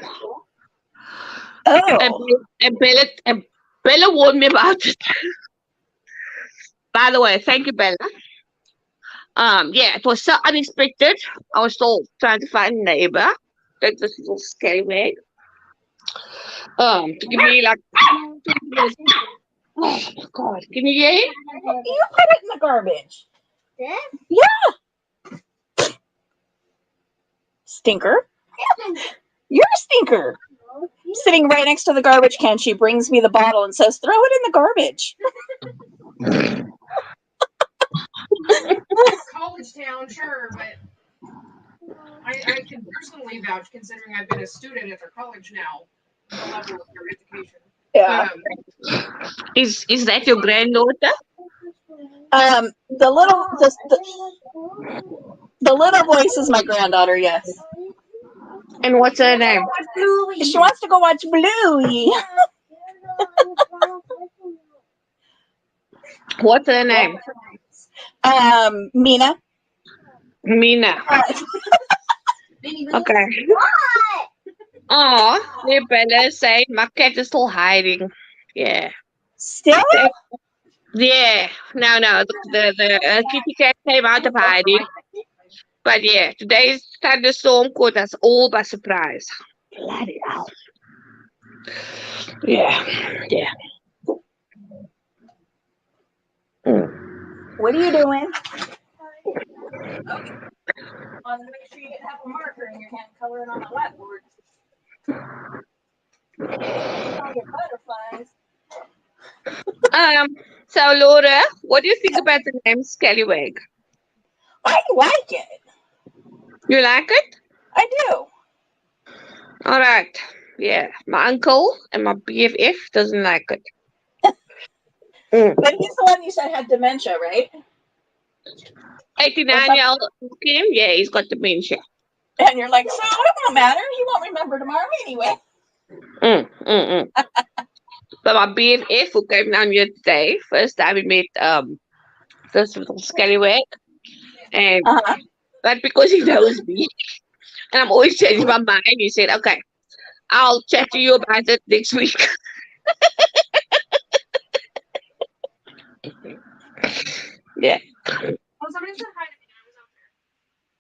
S2: Oh.
S4: And Bella warned me about it. By the way, thank you, Bella. Yeah, it was so unexpected. I was still trying to find a neighbor. Like this little scallywag. To give me like. Oh my God! Can you hear it?
S2: You put it in the garbage.
S1: this?
S2: Stinker. You're a stinker. Sitting right next to the garbage can, she brings me the bottle and says, throw it in the garbage.
S3: College town, sure, but I can personally vouch, considering I've been a student at their college now, the level of their education.
S2: Yeah.
S4: Is that your granddaughter?
S2: The little voice is my granddaughter, yes.
S4: And what's her name?
S2: She wants to go watch Bluey.
S4: What's her name?
S2: Mina.
S4: Mina. Okay. Oh, nee, Bella saying my cat is still hiding. Yeah.
S2: Still?
S4: Yeah. No. The kitty cat came out of hiding. But yeah, today's thunderstorm caught us all by surprise. Bloody hell. Yeah.
S2: What are you doing? I want to make sure you have a marker in your hand coloring on the whiteboard. I'll get butterflies.
S4: So Laura, what do you think about the name Scallywag?
S2: I like it.
S4: You like it?
S2: I do.
S4: All right. Yeah. My uncle and my BFF doesn't like it.
S2: But he's the one you said had dementia, right?
S4: 89-year-old Kim, yeah, he's got dementia.
S2: And you're like, so it won't matter. He won't remember tomorrow anyway.
S4: But my BFF who came down here today, first time we met this little scallywag. And but because he knows me and I'm always changing my mind, he said, okay, I'll chat to you about it next week. Yeah.
S3: Oh, somebody said hi to me. I was out there.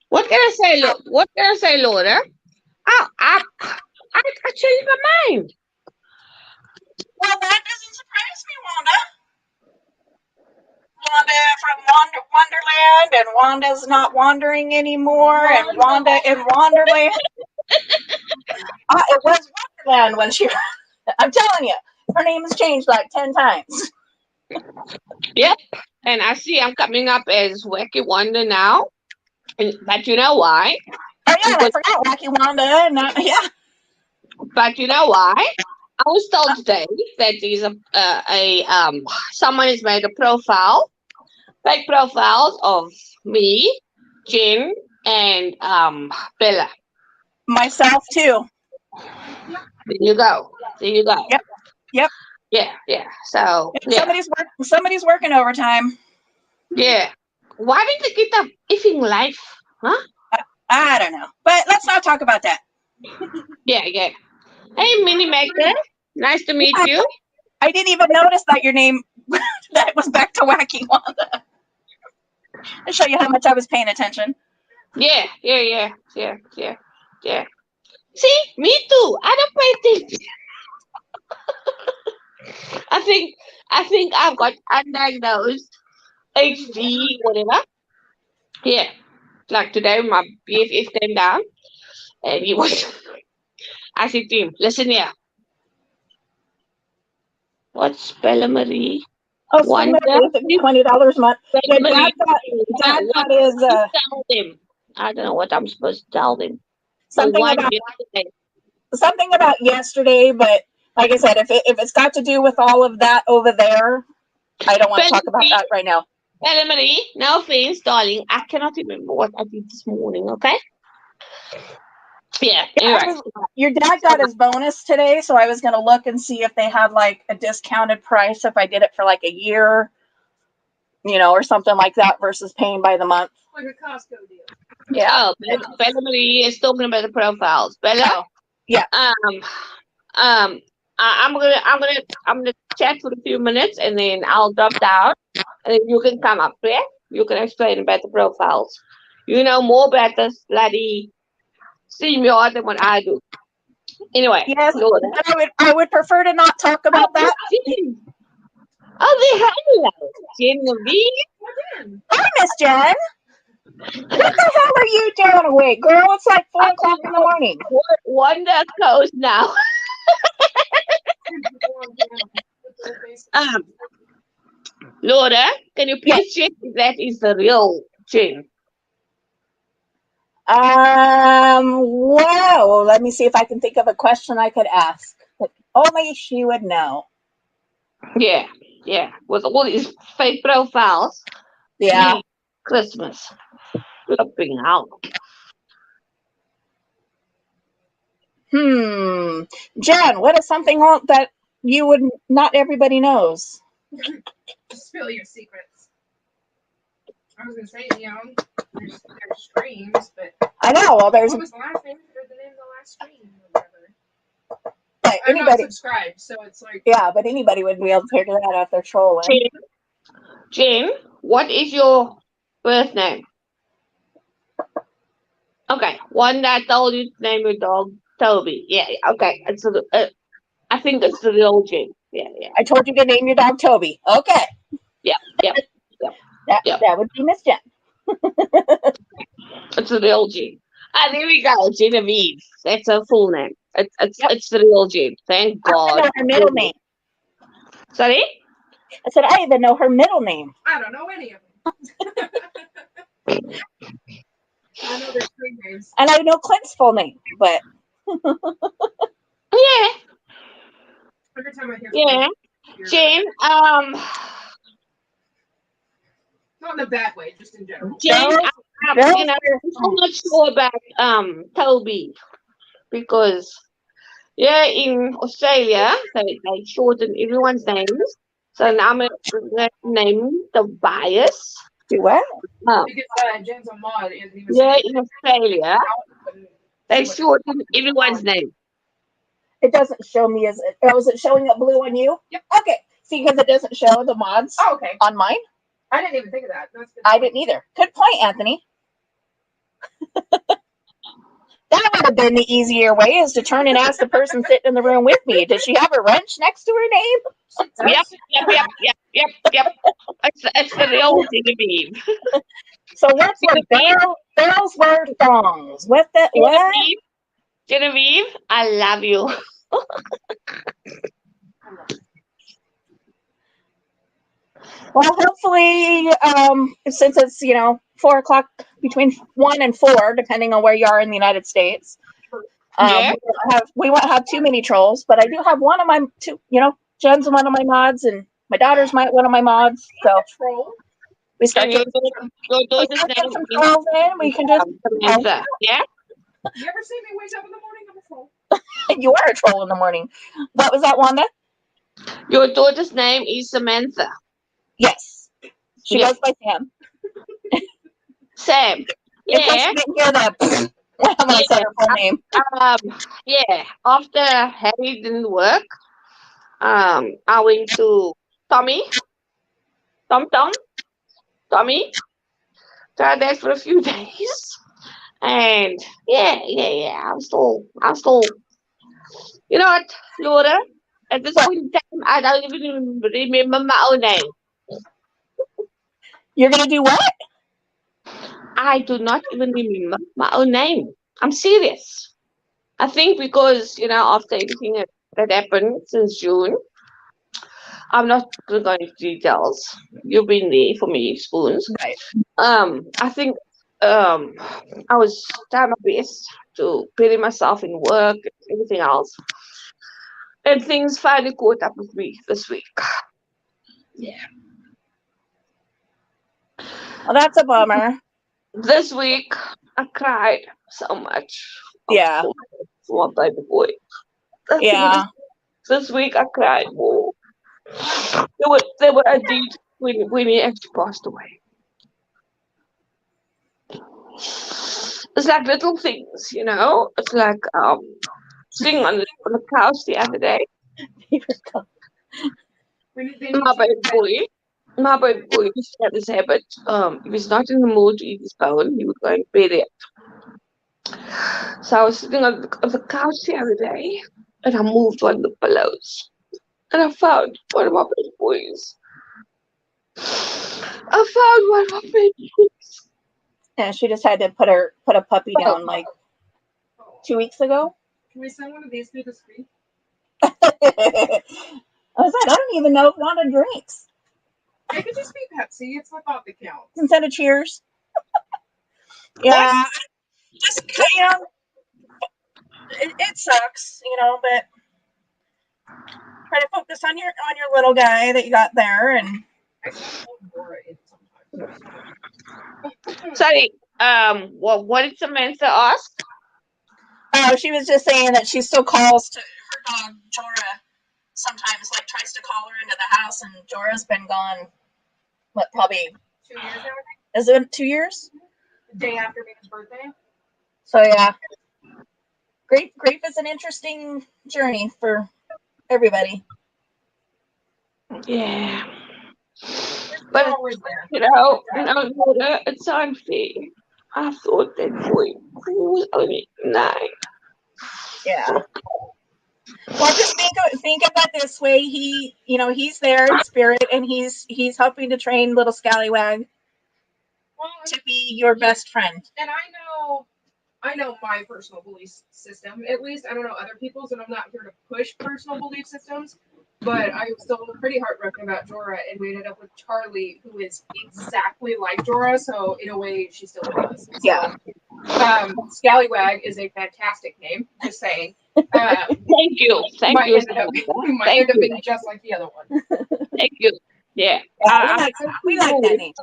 S4: What can I say, Laura? I changed my mind.
S2: Well, that doesn't surprise me, Wanda. Wanda from Wonderland, and Wanda's not wandering anymore, and Wanda in Wonderland. It was Wonderland when she. I'm telling you, her name has changed like 10 times.
S4: Yep. And I see I'm coming up as Wacky Wanda now. But you know why?
S2: Oh yeah, I forgot Wacky Wanda. Yeah.
S4: But you know why? I was told today that there's someone has made a profile, fake profiles of me, Jen, and Bella.
S2: Myself too.
S4: There you go.
S2: Yep.
S4: Yeah. So yeah.
S2: Somebody's working overtime.
S4: Yeah. Why did they get the effing life? Huh?
S2: I don't know. But let's not talk about that.
S4: Yeah. Hey, Mini Maker. Nice to meet you.
S2: I didn't even notice that your name that it was back to Wacky Wanda. I'll show you how much I was paying attention.
S4: Yeah. See, me too. I don't pay attention. I think I've got undiagnosed HD, whatever. Yeah. Like today, my BFF came down and he was. I said to him, listen here. What's Bella Marie?
S2: Oh, $20 a month. Yeah, Dad got his.
S4: Tell them. I don't know what I'm supposed to tell them.
S2: Something about yesterday, but like I said, if it's got to do with all of that over there, I don't want to talk about that right now.
S4: Bella Marie, no offense, darling. I cannot remember what I did this morning, okay? Yeah, anyway.
S2: Your dad got his bonus today, so I was going to look and see if they had like a discounted price if I did it for like a year, or something like that versus paying by the month.
S3: Like a Costco deal.
S4: Yeah. Oh, Bella Marie is talking about the profiles. Bella?
S2: Yeah.
S4: I'm gonna chat for a few minutes and then I'll drop down and then you can come up, yeah? You can explain about the profiles. You know more about this bloody StreamYard than what I do. Anyway.
S2: Yes, I would prefer to not talk about that.
S4: Oh, they hello, Genevieve.
S3: Jen.
S2: Hi, Miss Jen. What the hell are you doing awake, girl? It's like 4 o'clock in the morning.
S4: Wonder goes now. Laura, can you please check if that is the real Jen?
S2: Whoa. Let me see if I can think of a question I could ask. But only she would know.
S4: Yeah, yeah. With all these fake profiles.
S2: Yeah.
S4: Gee, Christmas. Flipping out.
S2: Jen, what is something that you would not everybody knows?
S3: Just spill your secrets. I was gonna say, there's streams, but
S2: I know. Well, there's
S3: what was the last name or the name of the last stream or whatever?
S2: but
S3: I'm not
S2: anybody.
S3: subscribed, so it's like
S2: Yeah, but anybody would be able to figure that out if they're trolling.
S4: Jen, what is your birth name? Okay, one that told you to name your dog Toby. Yeah, okay. It's I think it's the real Jen. Yeah.
S2: I told you to name your dog Toby. Okay.
S4: Yep.
S2: That would be Miss Jen.
S4: It's the real Jen. Ah, there we go, Genevieve. That's her full name. It's the real Jen. Thank
S2: I
S4: God.
S2: know her middle name.
S4: Sorry?
S2: I said I even know her middle name.
S3: I don't know any of them. I know there's three names.
S2: And I know Clint's full name, but
S4: Yeah.
S3: Every time I hear
S4: Jen,
S3: not in a bad way, just in general.
S4: Jen,
S2: Girls,
S4: I'm not sure about Toby because in Australia they shorten everyone's names. So now I'm gonna name Tobias.
S2: do what?
S3: Because Jen's a mod, and he was
S4: In Australia they shorten everyone's name.
S2: It doesn't show me as is it showing up blue on you?
S3: Yep.
S2: Okay. See, because it doesn't show the mods
S3: okay.
S2: on mine.
S3: I didn't even think of that.
S2: I didn't either. Good point, Anthony. That would have been the easier way, is to turn and ask the person sitting in the room with me, does she have a wrench next to her name?
S4: Yep. It's the real Genevieve.
S2: So what's what? Bells wear thongs. What?
S4: Genevieve, I love you.
S2: Well, hopefully, since it's 4 o'clock, between 1 and 4, depending on where you are in the United States, we won't have too many trolls. But I do have one of my two. Jen's one of my mods, and my daughter's one of my mods. So we start getting some trolls in. We can just
S4: Samantha. Yeah.
S3: You ever see me wake up in the morning? I'm a troll.
S2: You are a troll in the morning. What was that, Wanda?
S4: Your daughter's name is Samantha.
S2: Yes. She goes by Sam.
S4: Sam.
S2: In case you didn't hear that, I'm going to say her full name.
S4: After Harry didn't work, I went to Tommy. Tried that for a few days. And I'm still. You know what, Laura? At this point in time, I don't even remember my own name.
S2: You're gonna do what?
S4: I do not even remember my own name. I'm serious. I think because after everything that happened since June, I'm not going to go into details. You've been there for me, Spoons.
S2: Right.
S4: I think I was trying my best to bury myself in work and everything else. And things finally caught up with me this week. Yeah.
S2: Well, that's a bummer.
S4: This week, I cried so much.
S2: Yeah.
S4: For my baby boy.
S2: Yeah.
S4: This week, I cried more. There were a deed when he actually passed away. It's like little things, It's like sitting on the couch the other day. My baby boy used to have this habit. If he's not in the mood to eat his bone, he would go and bury it. So I was sitting on the couch the other day, and I moved one of the pillows, and I found one of my baby boys I found one of my books.
S2: And she just had to put a puppy down like
S3: Oh,
S2: 2 weeks ago.
S3: can we send one of these through the screen?
S2: I was like, I don't even know if Wanda drinks.
S3: It could just be Pepsi. It's the thought that counts.
S2: Instead of Cheers. Yeah, just it sucks, but try to focus on your little guy that you got there, and
S3: I still love Dora in sometimes.
S4: Sorry. What did Samantha ask?
S2: oh, she was just saying that she still calls to her dog Jorah. Sometimes, like, tries to call her into the house, and Jorah's been gone. What, probably
S3: 2 years now, I think.
S2: is it 2 years?
S3: The day after Mina's birthday.
S2: So yeah, grief is an interesting journey for everybody.
S4: Yeah.
S3: It's
S4: But
S3: always there.
S4: it's unfair. I thought that boy he was only 9.
S2: Yeah. Well, just think of it this way. He's there in spirit, and he's helping to train little Scallywag
S3: Well,
S2: to be your best friend.
S3: and I know my personal belief system. At least I don't know other people's, and I'm not here to push personal belief systems. But I was still pretty heartbroken about Jorah, and we ended up with Charlie, who is exactly like Jorah. So in a way, she still with us. So,
S2: Yeah.
S3: Scallywag is a fantastic name. Just saying.
S4: Thank you. Thank
S3: Might
S4: you.
S3: end up being just like the other one.
S4: Thank you. Yeah.
S2: We like that name.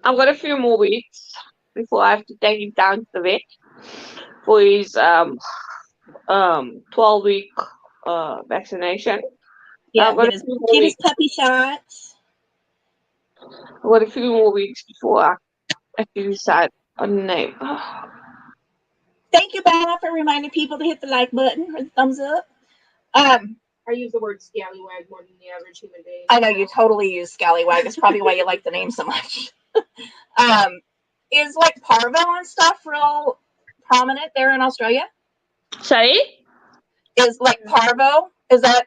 S4: I've got a few more weeks before I have to take him down to the vet for his 12-week vaccination.
S2: Yeah,
S4: I've got
S2: get his puppy shots.
S4: I've got a few more weeks before I have to decide on the name.
S2: Thank you, Bella, for reminding people to hit the like button or the thumbs up.
S3: I use the word scallywag more than the average human being.
S2: I know you totally use Scallywag. It's probably why you like the name so much. Is like Parvo and stuff real prominent there in Australia?
S4: Sorry?
S2: Is like Parvo, is that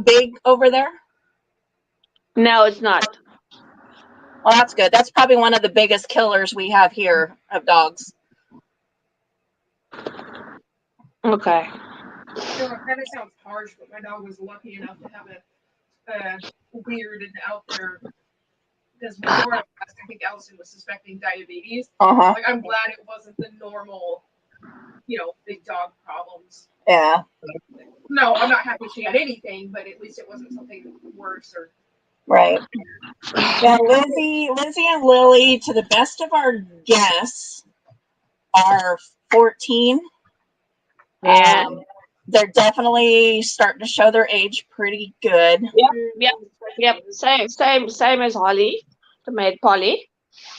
S2: big over there?
S4: No, it's not.
S2: Well, that's good. That's probably one of the biggest killers we have here of dogs.
S4: Okay.
S3: It kind of sounds harsh, but my dog was lucky enough to have a weird and out there. Because when Dora passed, I think Allison was suspecting diabetes.
S2: Uh-huh.
S3: Like, I'm glad it wasn't the normal, big dog problems.
S2: Yeah.
S3: No, I'm not happy she had anything, but at least it wasn't something worse or.
S2: Right. Yeah, Lizzie and Lily, to the best of our guess, are 14.
S4: Yeah.
S2: They're definitely starting to show their age pretty good.
S4: Yep. Same as Holly, the maid Polly.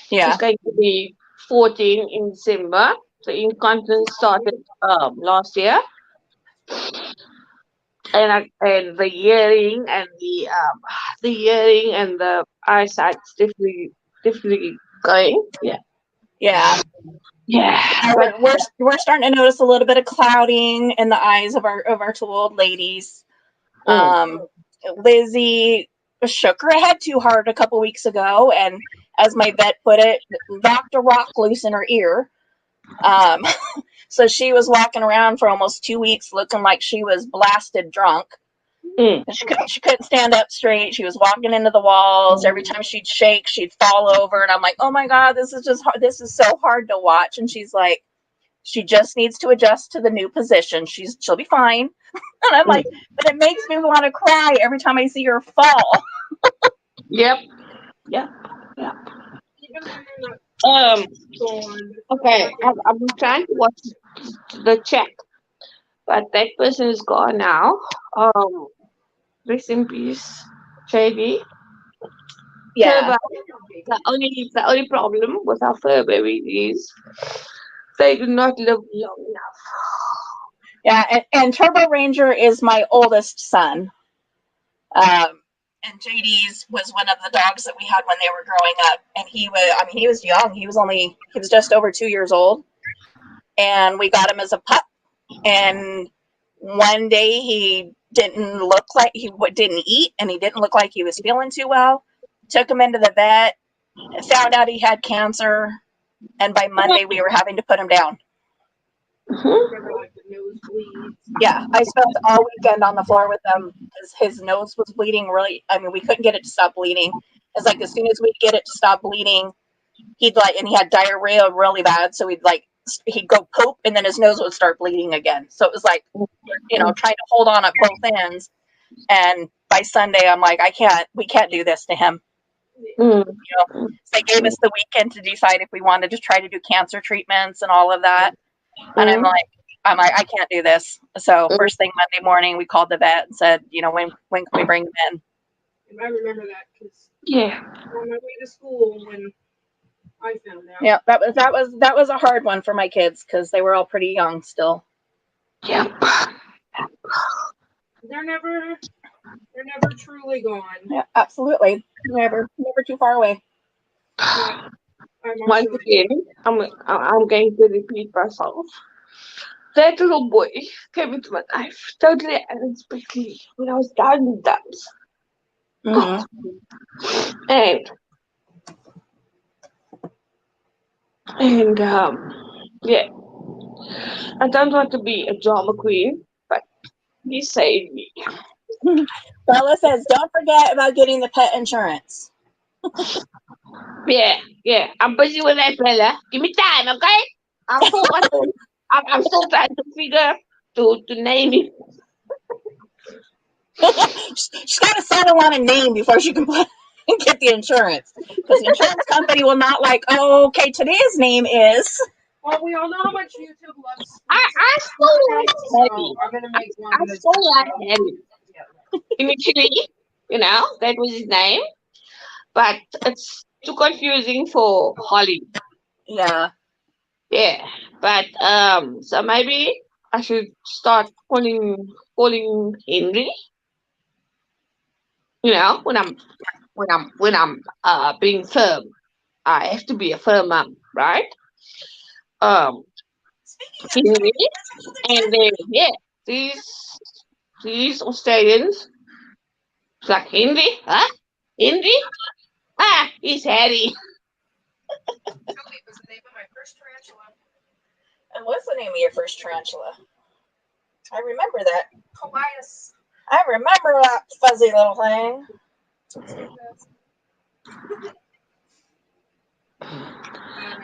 S2: Yeah.
S4: She's going to be 14 in December. The incontinence started last year. And the hearing and the eyesight's definitely going. Yeah.
S2: Yeah.
S4: Yeah.
S2: We're starting to notice a little bit of clouding in the eyes of our two old ladies. Lizzie shook her head too hard a couple weeks ago, and as my vet put it, knocked a rock loose in her ear. So she was walking around for almost 2 weeks looking like she was blasted drunk. She couldn't stand up straight. She was walking into the walls. Every time she'd shake, she'd fall over. And I'm like, oh my God, this is so hard to watch. And she's like, she just needs to adjust to the new position. She'll be fine. And I'm like, but it makes me want to cry every time I see her fall.
S4: Yep. Okay, I'm trying to watch the chat, but that person is gone now. Rest in peace, JD.
S2: Yeah.
S4: The only problem with our fur babies is they do not live long enough.
S2: Yeah, and Turbo Ranger is my oldest son. And JD's was one of the dogs that we had when they were growing up. And he was young. He was just over 2 years old. And we got him as a pup. And one day he didn't look like didn't eat, and he didn't look like he was feeling too well. Took him into the vet, found out he had cancer, and by Monday we were having to put him down.
S3: Remember, like the nosebleeds.
S2: Yeah, I spent all weekend on the floor with him because his nose was bleeding really. I mean, we couldn't get it to stop bleeding. It's like as soon as we'd get it to stop bleeding, and he had diarrhea really bad, so he'd go poop, and then his nose would start bleeding again. So it was like, trying to hold on at both ends. And by Sunday, I'm like, we can't do this to him. So they gave us the weekend to decide if we wanted to try to do cancer treatments and all of that. And I'm like, I can't do this. So first thing Monday morning, we called the vet and said, when can we bring him in?
S3: And I remember that because on my way to school when I found out.
S2: Yeah, that was a hard one for my kids because they were all pretty young still.
S4: Yeah.
S3: They're never truly gone.
S2: Yeah, absolutely. Never too far away.
S3: Yeah.
S4: Once again, I'm going to repeat myself. That little boy came into my life totally unexpectedly when I was down in the dumps. And yeah, I don't want to be a drama queen, but he saved me.
S2: Bella says, don't forget about getting the pet insurance.
S4: Yeah, I'm busy with that, Bella. Give me time, okay? I'm still trying to figure to name it.
S2: She's got to settle on a name before she can get the insurance. Because the insurance company will not okay, today's name is.
S3: Well, we all know how much YouTube loves.
S4: I still like Eddie.
S3: I'm gonna make one.
S4: I still like Eddie. Initially, that was his name. But it's too confusing for Holly.
S2: Yeah.
S4: Yeah. But so maybe I should start calling Henry. When I'm being firm. I have to be a firm mom, right? Henry, and then these Australians, it's like Henry, huh? Henry? He's Harry.
S3: Toby was the name of my first tarantula.
S2: And what's the name of your first tarantula? I remember that.
S3: Tobias.
S2: I remember that fuzzy little thing.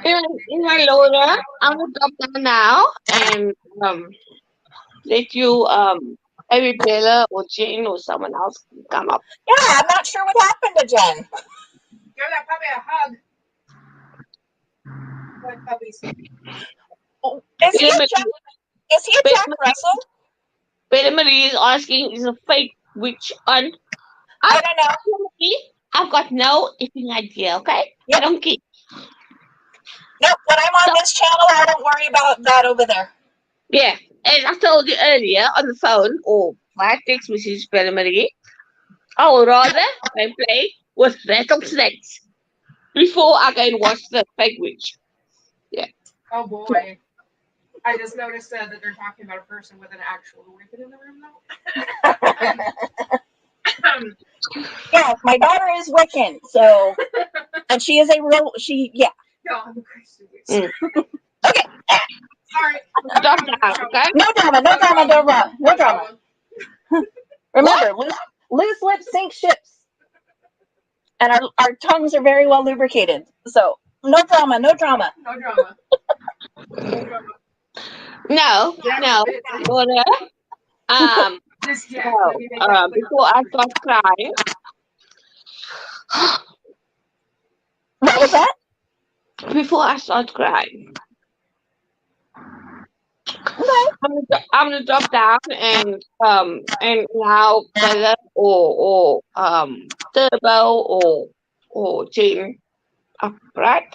S4: In my loader, I'm gonna drop down now and let you maybe Bella or Jane or someone else come up.
S2: Yeah, I'm not sure what happened to Jen.
S3: Give that puppy a hug. What puppies?
S2: Is he a Jack Russell?
S4: Bella Marie is asking, is a fake witch on?
S2: I don't know.
S4: I've got no effing idea, okay?
S2: Yep.
S4: I don't care.
S2: Nope, when I'm on this channel, I don't worry about that over there.
S4: Yeah, and I told you earlier on the phone or via text message, Bella Marie, I would rather play with rattlesnakes before I go and watch the fake witch. Yeah.
S3: Oh boy. I just noticed that they're talking about a person with an actual Wiccan in the room now.
S2: Yeah, my daughter is Wiccan, so, and she is
S3: No, I'm a Christian witch.
S2: Okay.
S3: Sorry.
S4: Okay?
S2: No drama. Remember, loose lips sink ships. And our tongues are very well lubricated. So, no drama.
S3: No drama.
S4: No. Order.
S3: Just Jack.
S4: No. Before I start crying.
S2: What was that?
S4: Before I start crying.
S2: Okay.
S4: I'm gonna drop down and now Bella or Turbo or Jane. Right?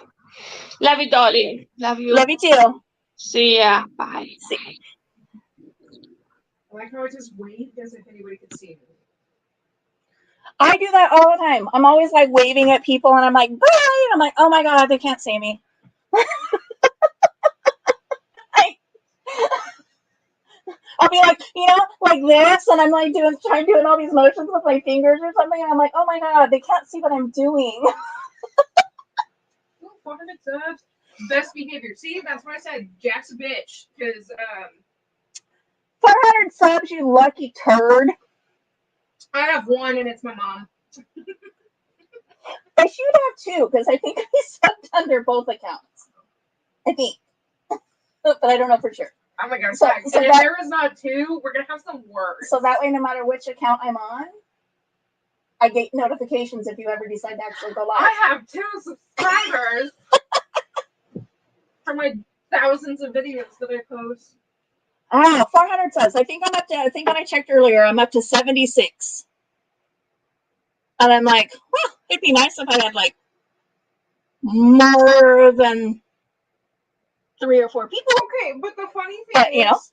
S4: Love you, darling. Love you.
S2: Love you too.
S4: See ya. Bye.
S3: I like how I just waved as if anybody could see me.
S2: I do that all the time. I'm always like waving at people and I'm like, bye. And I'm like, oh my God, they can't see me. I'll be like, like this, and I'm like doing all these motions with my fingers or something, and I'm like, oh my god, they can't see what I'm doing.
S3: Ooh, 400 subs. Best behavior. See, that's why I said Jack's a bitch. Because
S2: 400 subs, you lucky turd.
S3: I have one, and it's my mom.
S2: I should have two, because I think I subbed under both accounts. I think. But I don't know for sure.
S3: Oh my god,
S2: So
S3: and if there is not two, we're going to have some words.
S2: So that way, no matter which account I'm on, I get notifications if you ever decide to actually go live.
S3: I have 2 subscribers for my thousands of videos that I post.
S2: Oh, 400 subs. I think when I checked earlier, I'm up to 76. And I'm like, well, it'd be nice if I had like more than 3 or 4 people.
S3: Okay, but the funny thing is,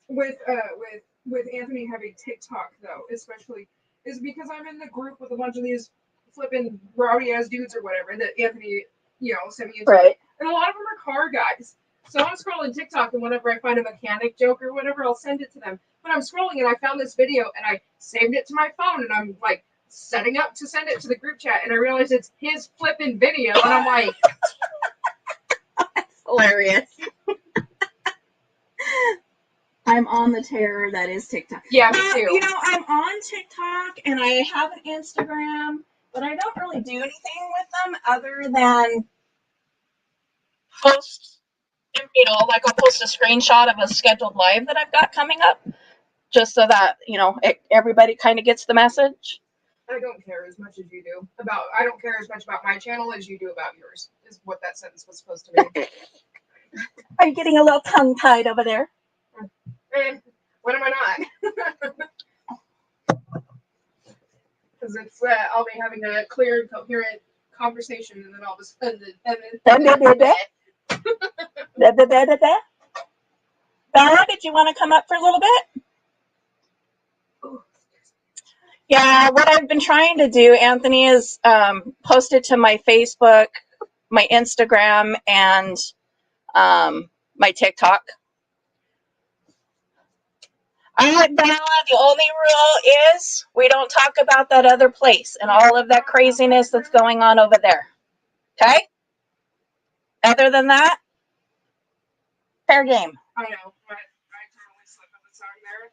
S3: with Anthony having TikTok though, especially, is because I'm in the group with a bunch of these flipping rowdy ass dudes or whatever that Anthony, sent me into.
S2: Right.
S3: And a lot of them are car guys. So I'm scrolling TikTok, and whenever I find a mechanic joke or whatever, I'll send it to them. But I'm scrolling, and I found this video, and I saved it to my phone, and I'm like setting up to send it to the group chat, and I realize it's his flipping video, and I'm like,
S2: that's hilarious. I'm on the terror that is TikTok.
S3: Yeah, me too.
S2: I'm on TikTok, and I have an Instagram, but I don't really do anything with them other than post, like I'll post a screenshot of a scheduled live that I've got coming up, just so that, everybody kind of gets the message.
S3: I don't care as much as you do I don't care as much about my channel as you do about yours, is what that sentence was supposed to be.
S2: Are you getting a little tongue-tied over there?
S3: When am I not? Because I'll be having a clear, coherent conversation, and then all of a sudden,
S2: Bella, did you want to come up for a little bit? Yeah, what I've been trying to do, Anthony, is post it to my Facebook, my Instagram, and my TikTok. All right, Bella, the only rule is we don't talk about that other place and all of that craziness that's going on over there. Okay? Other than that, fair game.
S3: I know. I totally slipped up the song there.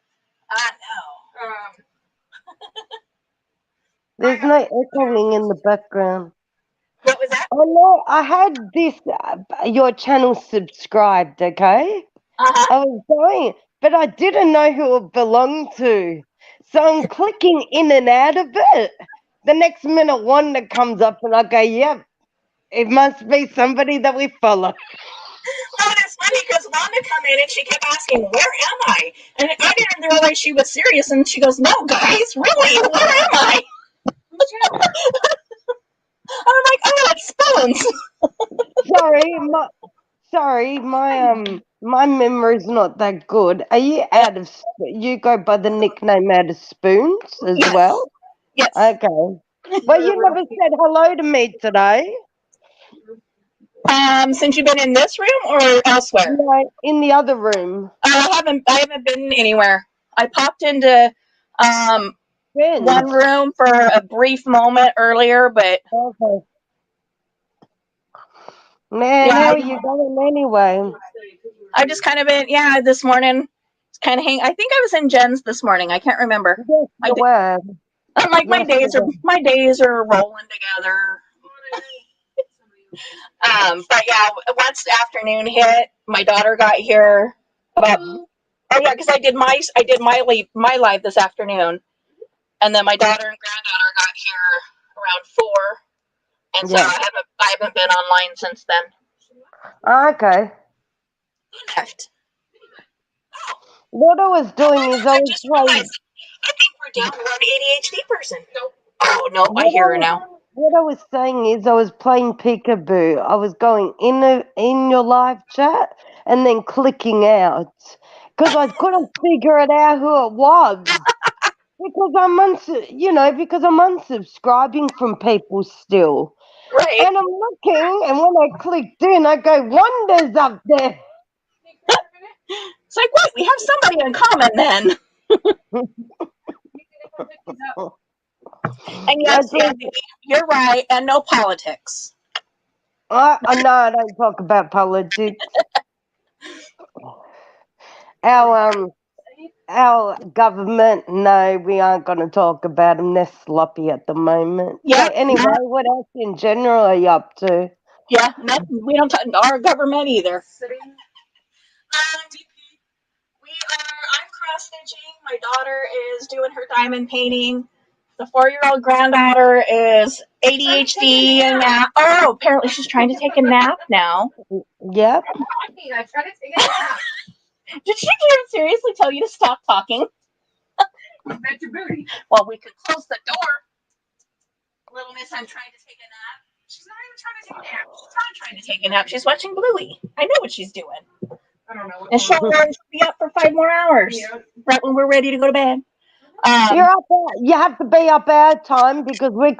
S2: I know.
S5: There's no echoing in the background.
S2: What was that?
S5: Oh no, I had this your channel subscribed, okay?
S2: Uh-huh.
S5: I was going, but I didn't know who it belonged to. So I'm clicking in and out of it. The next minute one that comes up and I go, yep, it must be somebody that we follow.
S2: Oh, that's funny because Wanda come in and she kept asking, where am I? And I didn't realize she was serious, and she goes, no, guys, really, where am I? I'm like, oh, it's Spoons.
S5: Sorry, my memory's not that good. Are you you go by the nickname out of Spoons as well?
S2: Yes.
S5: Okay. Well, you never said hello to me today.
S2: Since you've been in this room or elsewhere?
S5: No, in the other room.
S2: I haven't been anywhere. I popped into one room for a brief moment earlier, but
S5: okay. Man,
S2: yeah,
S5: how are you going anyway?
S2: I've just kind of been, this morning, kind of I think I was in Jen's this morning. I can't remember.
S5: Yes, you were.
S2: I'm like, my days are rolling together. But yeah, once the afternoon hit, my daughter got here because I did my live this afternoon, and then my daughter and granddaughter got here around 4, and so I haven't been online since then.
S5: Okay.
S2: Left.
S5: What I was doing is I was playing.
S2: I think we're down to one ADHD person. Nope. Oh no, I hear her now.
S5: What I was saying is I was playing peekaboo. I was going in your live chat and then clicking out because I couldn't figure it out who it was because I'm unsubscribing from people still.
S2: Right.
S5: And I'm looking, and when I clicked in, I go, Wanda's up there.
S2: It's like, wait, we have somebody in common then. And yes,
S5: That's all.
S2: Andy, you're right, and no politics.
S5: I know I don't talk about politics. Our government, no, we aren't going to talk about them. They're sloppy at the moment.
S2: Yeah,
S5: So anyway, what else in general are you up to?
S2: yeah, we don't talk our government either. I'm cross stitching. My daughter is doing her diamond painting. The 4-year-old granddaughter is ADHD and oh, apparently she's trying to take a nap now.
S5: Yep.
S3: I try to take a nap.
S2: Did she seriously tell you to stop talking?
S3: That's your booty.
S2: Well, we could close the door. Little miss, I'm trying to take a nap.
S3: She's not even trying to take a nap.
S2: She's not trying to take a nap. She's watching Bluey. I know what she's doing.
S3: I don't know. What
S2: And she'll be up for 5 more hours.
S3: Yeah.
S2: Right when we're ready to go to bed.
S5: You're up there. You have to be up our time because I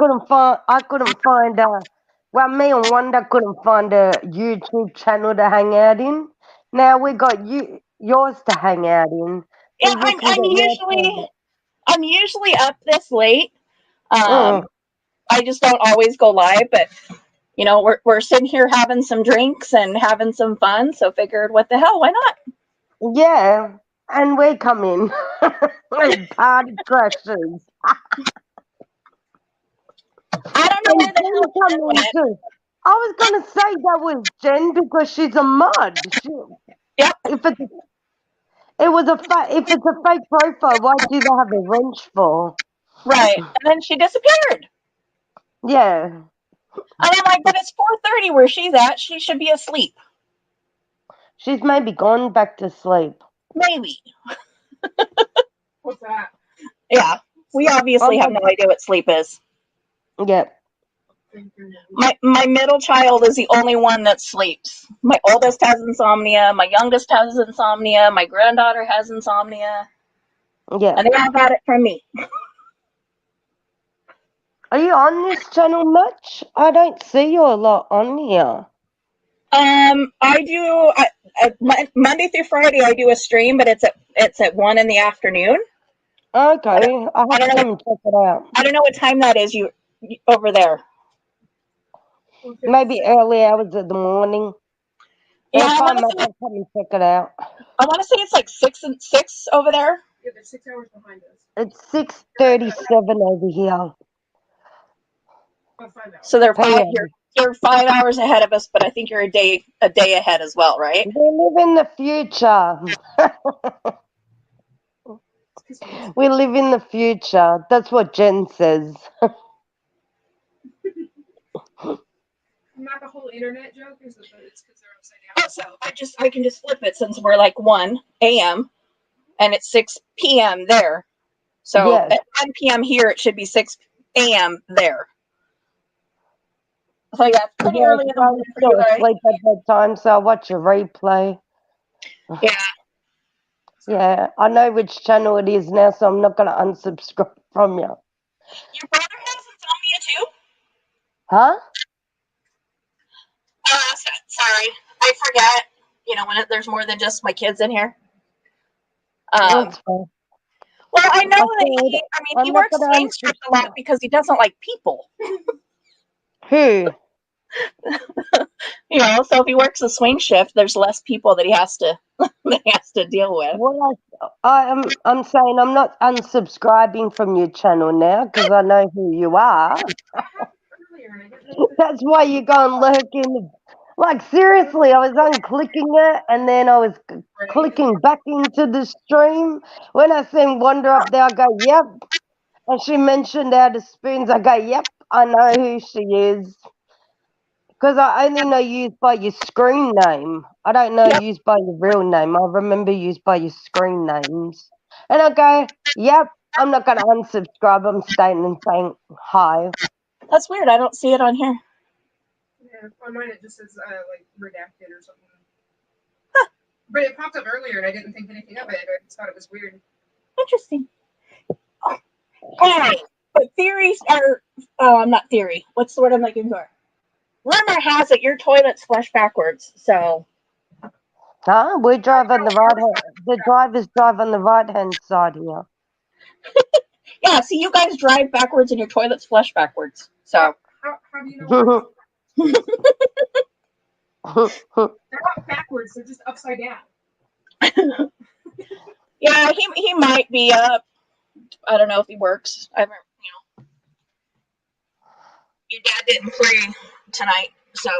S5: couldn't find well, me and Wanda couldn't find a YouTube channel to hang out in. Now we got yours to hang out in. So
S2: Yeah,
S5: you can get your time.
S2: I'm usually up this late.
S5: Mm.
S2: I just don't always go live, but you know, we're sitting here having some drinks and having some fun, so figured what the hell, why not?
S5: Yeah, and we come in as party crashers.
S2: I don't know where the
S5: Jen
S2: hell
S5: come
S2: Jen
S5: in
S2: went.
S5: too. I was gonna say that was Jen because she's a mud.
S2: Yep.
S5: If it's a fake profile, why do they have a wrench for?
S2: Right. And then she disappeared.
S5: Yeah.
S2: And I'm like, but it's 4:30 where she's at. She should be asleep.
S5: She's maybe gone back to sleep.
S2: Maybe.
S3: What's that?
S2: Yeah. We obviously have no idea what sleep is.
S5: Yep.
S2: My middle child is the only one that sleeps. My oldest has insomnia. My youngest has insomnia. My granddaughter has insomnia.
S5: Yeah.
S2: And they all got it from me.
S5: Are you on this channel much? I don't see you a lot on here.
S2: I do Monday through Friday. I do a stream, but it's at 1 in the afternoon.
S5: Okay, I have to come and check it out.
S2: I don't know what time that is. You over there?
S5: Maybe early hours of the morning.
S2: Yeah,
S5: If I'm up, I'll come and check it out.
S2: I want to say it's like 6 over there.
S3: Yeah, they're 6 hours behind us.
S5: It's 6:37 over here.
S3: Oh, 5 hours.
S2: So they're 5 hours ahead of us, but I think you're a day ahead as well, right?
S5: We live in the future. We live in the future. That's what Jen says.
S3: Not the whole internet joke. It's because they're upside
S2: Oh, so I can just flip it since we're like 1 a.m. and it's 6 p.m. there. So
S5: Yes.
S2: at 1 p.m. here, it should be 6 a.m. there. So yeah, it's pretty early in the morning for you guys.
S5: Sleep at that time, so I'll watch a replay.
S2: Yeah.
S5: Yeah, I know which channel it is now, so I'm not going to unsubscribe from you.
S2: Your brother has insomnia too?
S5: Huh?
S2: Sorry, I forget. You know, when there's more than just my kids in here.
S5: That's fine.
S2: Well, I know that he works swing shift a lot because he doesn't like people.
S5: Who?
S2: You know, so if he works a swing shift, there's less people that he has to deal with.
S5: Well, I'm saying I'm not unsubscribing from your channel now because I know who you are. That's why you go and lurk in. Like, seriously, I was unclicking it and then I was clicking back into the stream. When I seen Wanda up there, I go, yep. And she mentioned Out of Spoons. I go, yep, I know who she is. Because I only know you by your screen name. I don't know you by your real name. I remember you by your screen names. And I go, yep, I'm not going to unsubscribe. I'm staying and saying hi.
S2: That's weird. I don't see it on here.
S3: Yeah, on mine it just says like redacted or something. Huh. But it popped up earlier and I didn't think anything of it. I just thought it was weird.
S2: Interesting. Hey, but theories are not theory. What's the word I'm looking for? Rumor has it your toilets flush backwards. So
S5: Huh? We drive on the right hand. The drivers drive on the right hand side here.
S2: Yeah, see, you guys drive backwards and your toilets flush backwards. So
S3: How do you know where they're not backwards, they're just upside down.
S2: yeah, he might be up. I don't know if he works. I haven't, your dad didn't play tonight, so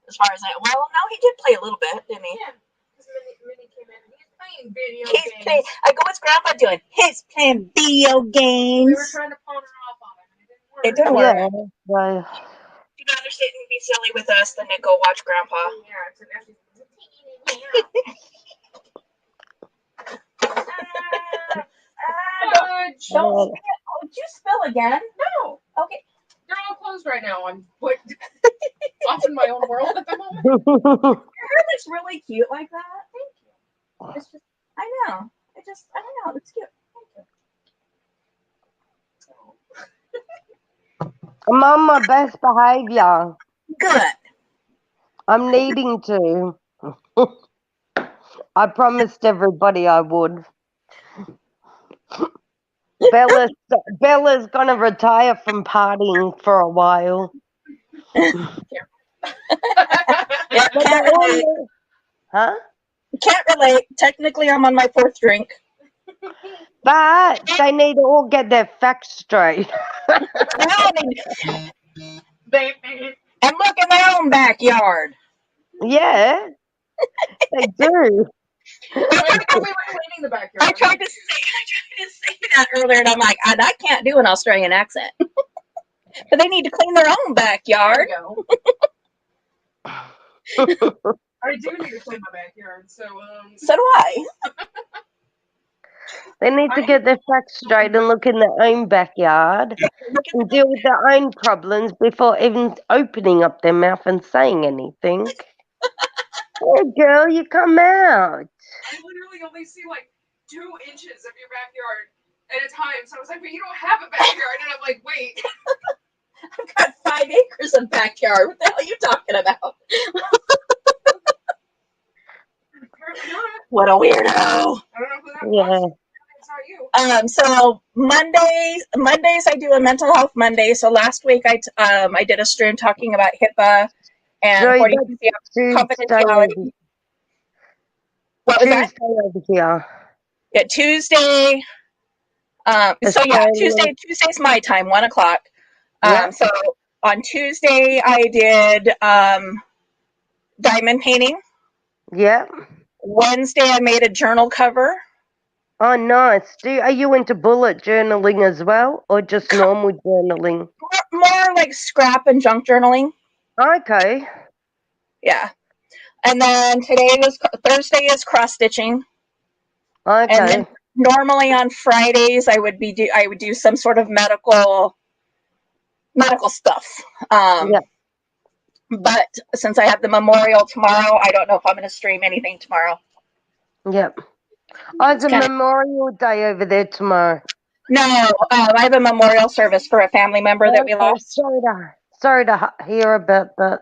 S2: as far as that, well, no, he did play a little bit, didn't he?
S3: Yeah. Because Minnie came in and he's playing video
S2: He's
S3: games.
S2: playing. I go, what's Grandpa doing? He's playing video games.
S3: We were trying to pawn her off on him, and
S2: It
S3: it didn't
S2: didn't
S3: work.
S2: work.
S5: Yeah. Well,
S2: You'd rather sit and be silly with us than to go watch Grandpa.
S3: Yeah, so now she's Fudge.
S2: Don't spit. Oh, did you spill again?
S3: No,
S2: Okay.
S3: they're all closed right now. I'm off in my own world at the moment.
S2: Your hair looks really cute like that. Thank you. It's just, I know. I don't know. It's cute. Thank you.
S5: I'm on my best behavior.
S2: Good.
S5: I'm needing to. I promised everybody I would. Bella's gonna retire from partying for a while.
S2: Yeah, can't relate.
S5: Huh?
S2: Can't relate. Technically, I'm on my 4th drink.
S5: But they need to all get their facts straight.
S2: And look in their own backyard.
S5: Yeah, they do.
S3: I thought we were cleaning the backyard.
S2: I tried to say that earlier, and I'm like, I can't do an Australian accent. But they need to clean their own backyard.
S3: I do need to clean my backyard, so
S2: So do I.
S5: They need to get their facts straight and look in their own backyard and deal with their own problems before even opening up their mouth and saying anything. Yeah, girl, you come out.
S3: I literally only see like 2 inches of your backyard at a time. So I was like, but you don't have a backyard. And I'm like, wait.
S2: I've got 5 acres of backyard. What the hell are you talking about?
S3: Apparently not.
S2: What a weirdo.
S3: I don't know who that
S5: Yeah.
S3: was. It's not you.
S2: So Mondays I do a mental health Monday. So last week I did a stream talking about HIPAA and
S5: Joy,
S2: 40 confidentiality. What was that?
S5: Tuesday over here.
S2: Yeah, Tuesday. Tuesday's my time, 1:00.
S5: Yeah.
S2: So on Tuesday I did diamond painting.
S5: Yeah.
S2: Wednesday I made a journal cover.
S5: Oh, nice. Are you into bullet journaling as well, or just normal journaling?
S2: More like scrap and junk journaling.
S5: Okay.
S2: Yeah. And then Thursday is cross stitching.
S5: Okay.
S2: And then normally on Fridays I would do some sort of medical stuff.
S5: Yeah.
S2: But since I have the memorial tomorrow, I don't know if I'm going to stream anything tomorrow.
S5: Yep. Oh, it's a Memorial Day over there tomorrow.
S2: No, I have a memorial service for a family member that we lost.
S5: Sorry to hear about that.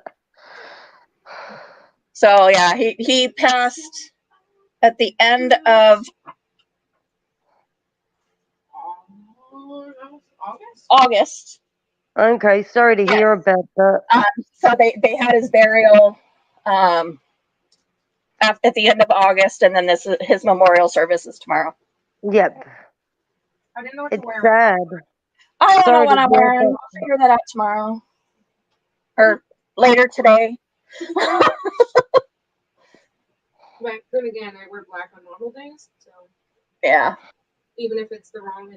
S2: So yeah, he passed at the end of August.
S5: Okay, sorry to hear about that.
S2: So they had his burial at the end of August, and then his memorial service is tomorrow.
S5: Yep.
S3: I didn't know what to
S5: It's
S3: wear.
S5: sad.
S2: I don't know
S5: Sorry
S2: what
S5: to
S2: I'm
S5: hear
S2: wearing.
S5: that.
S2: I'll figure that out tomorrow or later today.
S3: But then again, I wear black on normal days, so
S2: Yeah.
S3: even if it's the wrong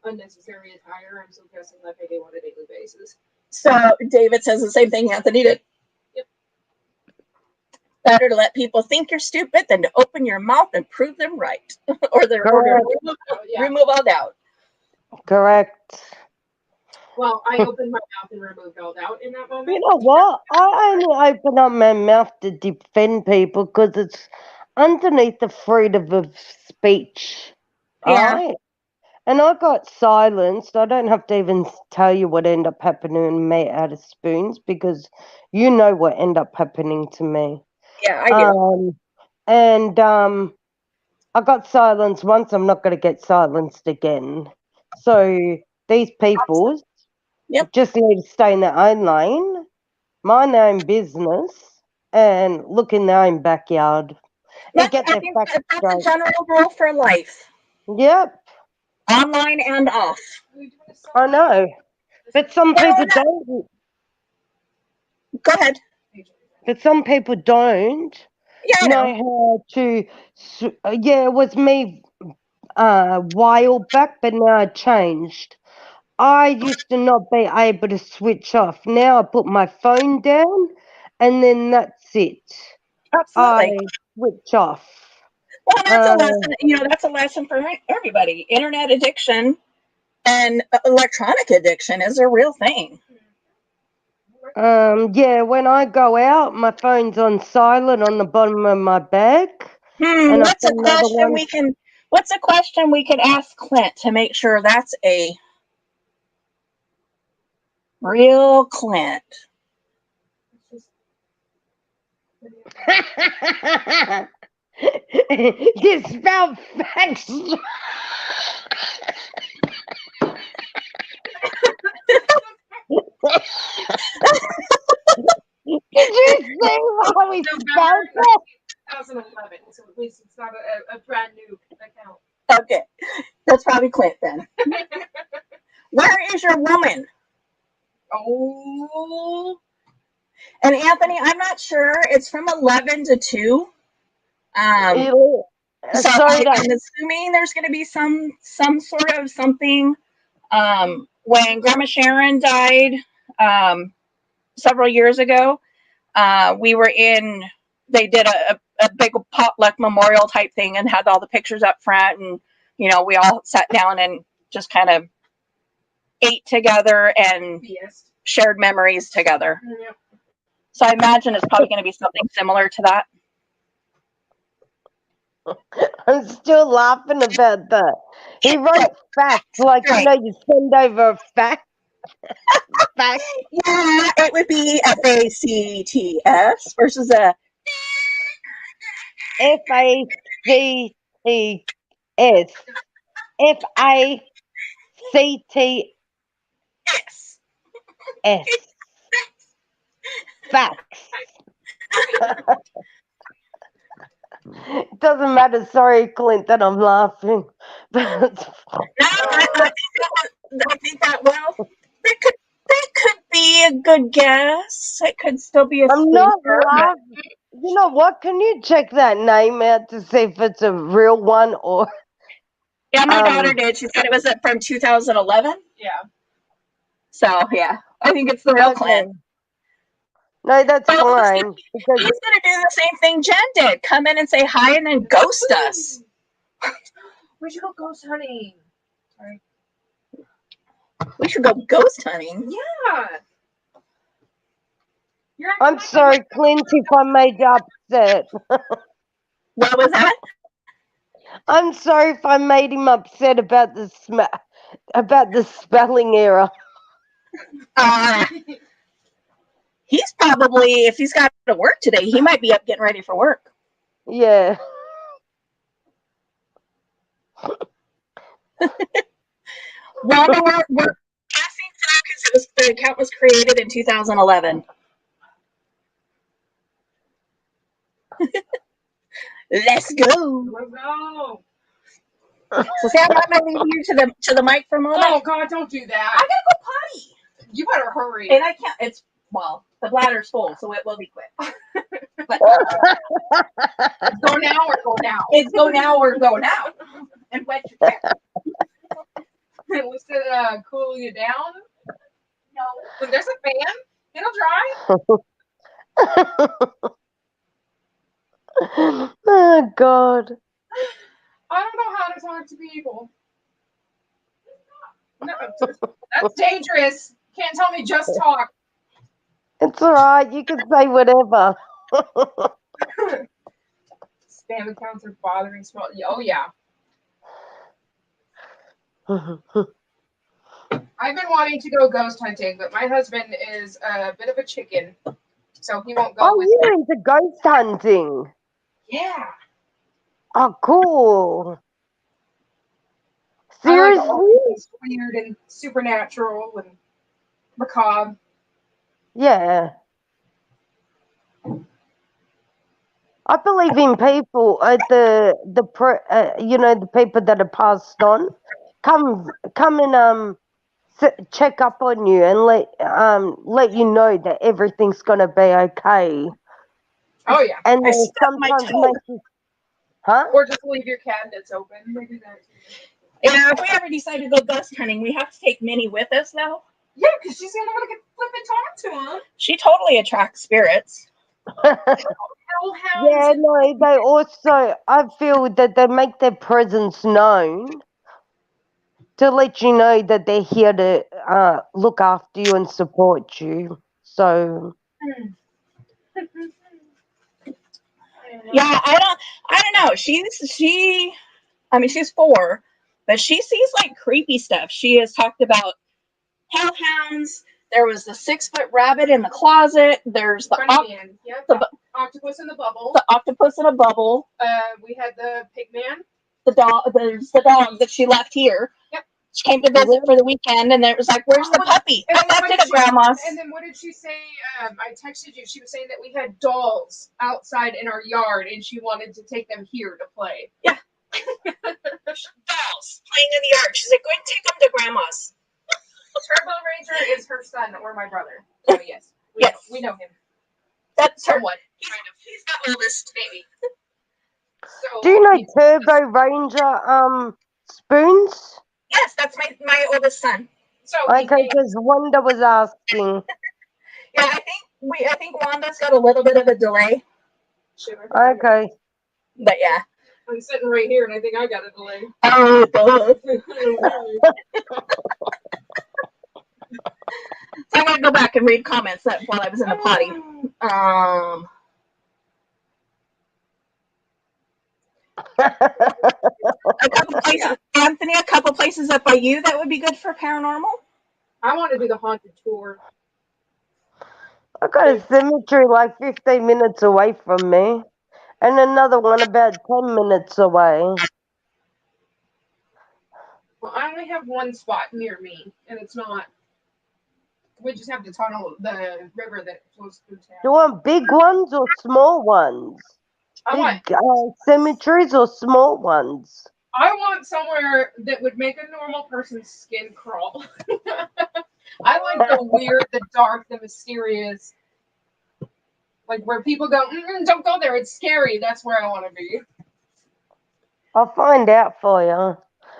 S3: unnecessary attire, I'm still dressing like I do on a daily basis.
S2: So David says the same thing Anthony did.
S3: Yep.
S2: Better to let people think you're stupid than to open your mouth and prove them right, or remove all doubt.
S5: Correct.
S3: Well, I opened my mouth and removed all doubt in that moment.
S5: You know what? I only open up my mouth to defend people because it's underneath the freedom of speech.
S2: Yeah.
S5: Right? And I got silenced. I don't have to even tell you what ended up happening to me out of spoons because you know what ended up happening to me.
S2: Yeah, I do.
S5: And I got silenced once. I'm not going to get silenced again. So these people
S2: Yep.
S5: just need to stay in their own lane, mind their own business, and look in their own backyard and get
S2: I
S5: their
S2: think
S5: facts
S2: that's a
S5: straight.
S2: general rule for life,
S5: Yep,
S2: online and off.
S5: I know. But some people don't.
S2: Go ahead.
S5: But some people don't
S2: Yeah, I know.
S5: know how to. Yeah, it was me a while back, but now I changed. I used to not be able to switch off. Now I put my phone down, and then that's it. I
S2: Absolutely.
S5: switch off.
S2: Well, that's a
S5: Uh,
S2: lesson. That's a lesson for everybody. Internet addiction and electronic addiction is a real thing.
S5: yeah, when I go out, my phone's on silent on the bottom of my bag, and I've
S2: What's
S5: got
S2: a
S5: another
S2: question
S5: one.
S2: What's a question we could ask Clint to make sure that's a real Clint?
S5: You spelled facts. Did you see how we spelled it?
S3: 2011, so at least it's not a brand new account.
S2: Okay, that's probably Clint then. Where is your woman?
S3: Oh,
S2: And Anthony, I'm not sure. It's from 11 to 2. So
S5: Sorry,
S2: I'm assuming there's going to be some sort of something. When Grandma Sharon died several years ago, they did a big potluck memorial type thing and had all the pictures up front, and we all sat down and just kind of ate together and shared memories together.
S3: yeah.
S2: So I imagine it's probably going to be something similar to that.
S5: I'm still laughing about that. He wrote facts like you send over a fact. Fact.
S2: Yeah, it would be FACTS versus a
S5: FACTS. FACTS.
S2: yes.
S5: Facts. It doesn't matter. Sorry, Clint, that I'm laughing.
S2: No, I think that could be a good guess. It could still be a
S5: I'm not
S2: sleeper.
S5: laughing. You know what? Can you check that name out to see if it's a real one or?
S2: Yeah, my daughter did. She said it was from 2011.
S3: Yeah.
S2: So yeah, I think it's the real Clint.
S5: No, that's fine.
S2: He's gonna do the same thing Jen did. Come in and say hi and then ghost us.
S3: We should go ghost hunting. Sorry.
S2: We should go ghost hunting.
S3: Yeah.
S5: I'm sorry, Clint, if I made you upset.
S2: What was that?
S5: I'm sorry if I made him upset about the spelling error.
S2: He's probably, if he's got to work today, he might be up getting ready for work.
S5: Yeah.
S2: Well, we're passing through because the account was created in 2011. Let's go.
S3: Let's go.
S2: So Sam, I'm gonna leave you to the mic for a moment.
S3: Oh God, don't do that.
S2: I gotta go potty.
S3: You better hurry.
S2: And I can't. The bladder's full, so it will be quick. But
S3: go now or go now.
S2: It's go now or go now. And wet your chair.
S3: Was it cool you down?
S2: No.
S3: When there's a fan, it'll dry.
S5: Oh God.
S3: I don't know how to talk to people. No, that's dangerous. Can't tell me just talk.
S5: It's all right. You can say whatever.
S3: Spam accounts are bothering small. Oh yeah. I've been wanting to go ghost hunting, but my husband is a bit of a chicken. So he won't go
S5: Oh,
S3: with
S5: you're
S3: me.
S5: into ghost hunting.
S3: Yeah.
S5: Oh, cool.
S3: I like all
S5: Seriously?
S3: things weird and supernatural and macabre.
S5: Yeah. I believe in people, the people that are passed on, come and check up on you and let you know that everything's gonna be okay.
S3: Oh yeah.
S5: And
S2: I
S5: they
S2: stubbed my
S5: sometimes
S2: toe.
S5: make you, huh?
S3: Or just leave your cabinets open. Maybe that.
S2: Yeah, if we ever decide to go ghost hunting, we have to take Minnie with us, though.
S3: Yeah, because she's gonna want to flip and talk to him.
S2: She totally attracts spirits.
S3: Hellhounds.
S5: Yeah, no, they also, I feel that they make their presence known to let you know that they're here to look after you and support you. So,
S2: Yeah, I don't know. She's 4, but she sees like creepy stuff. She has talked about hellhounds. There was the 6-foot rabbit in the closet. There's the
S3: Octopus in the bubble.
S2: the octopus in a bubble.
S3: We had the pig man.
S2: The dog. There's the dog that she left here.
S3: Yep.
S2: She came to visit for the weekend, and it was like, "Where's the puppy?" I left it at Grandma's.
S3: And then what did she say? I texted you. She was saying that we had dolls outside in our yard, and she wanted to take them here to play.
S2: Yeah. Dolls playing in the yard. She's like, "Go and take them to Grandma's."
S3: Turbo Ranger is her son or my brother. So yes, we know him.
S2: That's her.
S3: Somewhat.
S2: He's the oldest baby.
S3: So,
S5: do you know Turbo Ranger spoons?
S2: Yes, that's my oldest son.
S3: So
S5: Okay, because Wanda was asking.
S2: Yeah, I think Wanda's got a little bit of a delay,
S5: Okay.
S2: but yeah.
S3: I'm sitting right here, and I think I got a delay.
S2: Oh, so I'm gonna go back and read comments while I was in the potty. A couple places, Anthony. A couple places up by you that would be good for paranormal.
S3: I want to do the haunted tour.
S5: I got a cemetery like 15 minutes away from me, and another one about 10 minutes away.
S3: Well, I only have one spot near me, and it's not. We just have the tunnel, the river that flows through town.
S5: Do you want big ones or small ones?
S3: I
S5: Big cemeteries or small ones?
S3: want somewhere that would make a normal person's skin crawl. I like the weird, the dark, the mysterious. Like where people go, don't go there, it's scary. That's where I want to be.
S5: I'll find out for you.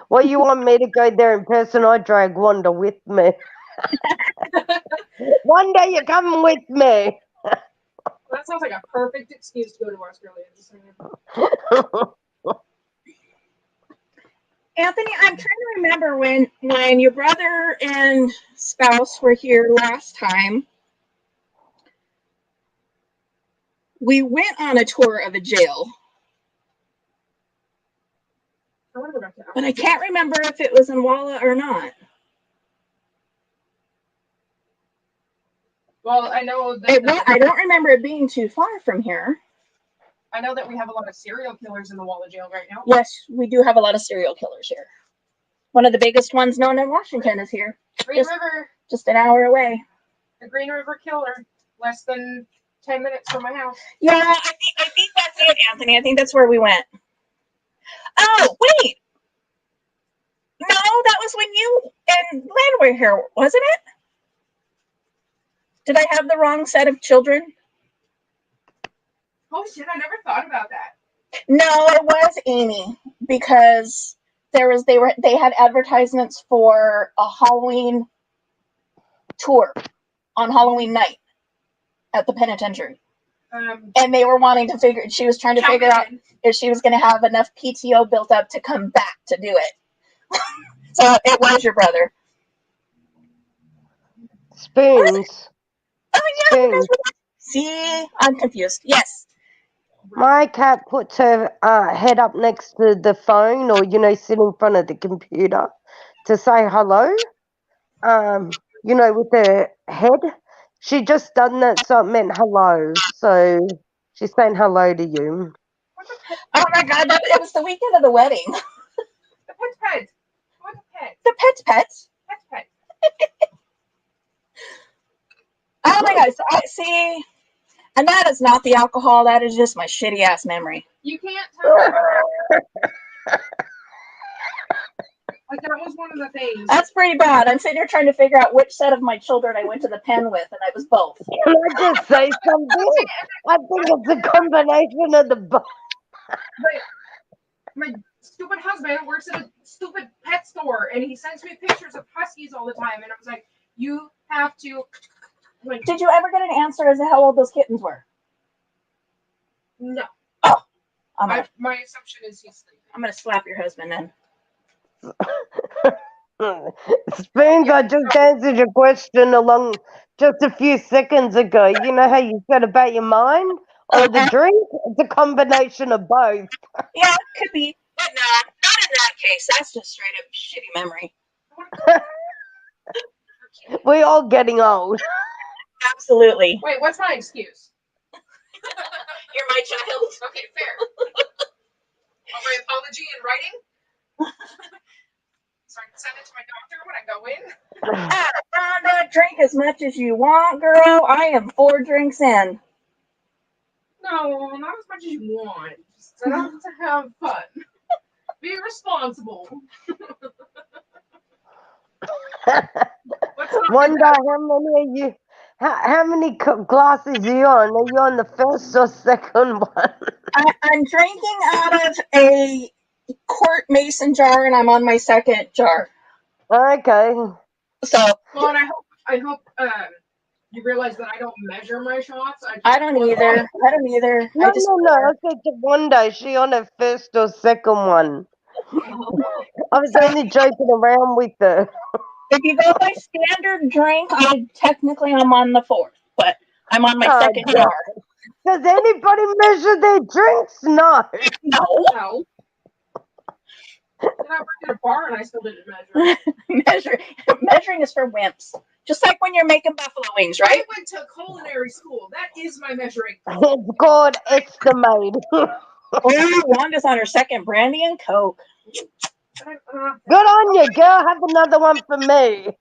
S5: Well, you want me to go there in person? I drag Wanda with me. Wanda, you're coming with me.
S3: That sounds like a perfect excuse to go to Australia. Just saying.
S2: Anthony, I'm trying to remember when your brother and spouse were here last time. We went on a tour of a jail, but I can't remember if it was in Walla or not.
S3: Well, I know that
S2: I don't remember it being too far from here.
S3: I know that we have a lot of serial killers in the Walla jail right now.
S2: Yes, we do have a lot of serial killers here. One of the biggest ones known in Washington is here.
S3: Green River.
S2: Just an hour away.
S3: The Green River Killer. Less than 10 minutes from my house.
S2: Yeah, I think that's it, Anthony. I think that's where we went. Oh, wait. No, that was when you and Lynn were here, wasn't it? Did I have the wrong set of children?
S3: Oh shit, I never thought about that.
S2: No, it was Amy, because they had advertisements for a Halloween tour on Halloween night at the penitentiary. And they were she was trying to figure out if she was going to have enough PTO built up to come back to do it. So it was your brother.
S5: Spoons.
S2: Oh, yeah.
S5: Spoons.
S2: See, I'm confused. Yes.
S5: My cat puts her head up next to the phone or, sit in front of the computer to say hello, with her head. She just done that, so it meant hello. So she's saying hello to you.
S3: What's a pet?
S2: Oh my God, it was the weekend of the wedding.
S3: The pet's pet. What's a pet?
S2: The pet's pets.
S3: Pet's pet.
S2: Oh my God, so I see. And that is not the alcohol. That is just my shitty ass memory.
S3: You can't tell me like that was one of the things.
S2: That's pretty bad. I'm sitting here trying to figure out which set of my children I went to the pen with, and I was both.
S5: Can I just say something? I think it's a combination of the both.
S3: But my stupid husband works at a stupid pet store, and he sends me pictures of huskies all the time, and I was like, you have to. Like,
S2: Did you ever get an answer as to how old those kittens were?
S3: no. My assumption is he's sleeping.
S2: I'm gonna slap your husband then.
S5: Spoons, I just answered your question along just a few seconds ago. You know how you said about your mind or the drink? It's a combination of both.
S2: Yeah, could be. But no, not in that case. That's just straight up shitty memory.
S5: We're all getting old.
S2: Absolutely.
S3: Wait, what's my excuse?
S2: You're my child.
S3: Okay, fair. Oh, my apology in writing? So I can send it to my doctor when I go in?
S2: Rhonda, drink as much as you want, girl. I am 4 drinks in.
S3: No, not as much as you want. Just enough to have fun. Be responsible.
S5: Wonder how many are you? How many glasses are you on? Are you on the first or second one?
S2: I'm drinking out of a quart mason jar, and I'm on my second jar.
S5: Okay.
S2: So.
S3: Well, and I hope you realize that I don't measure my shots.
S2: I don't either.
S5: No. I said to Wanda, is she on her first or second one? I was only joking around with her.
S2: If you go by standard drink, I'm on the 4th, but I'm on my second jar.
S5: Does anybody measure their drinks? No.
S3: No. And I worked at a bar and I still didn't measure.
S2: Measuring is for wimps. Just like when you're making buffalo wings, right?
S3: I went to culinary school. That is my measuring.
S5: It's called estimate.
S2: Oh, Wanda's on her second brandy and Coke.
S5: Good on you, girl. Have another one for me.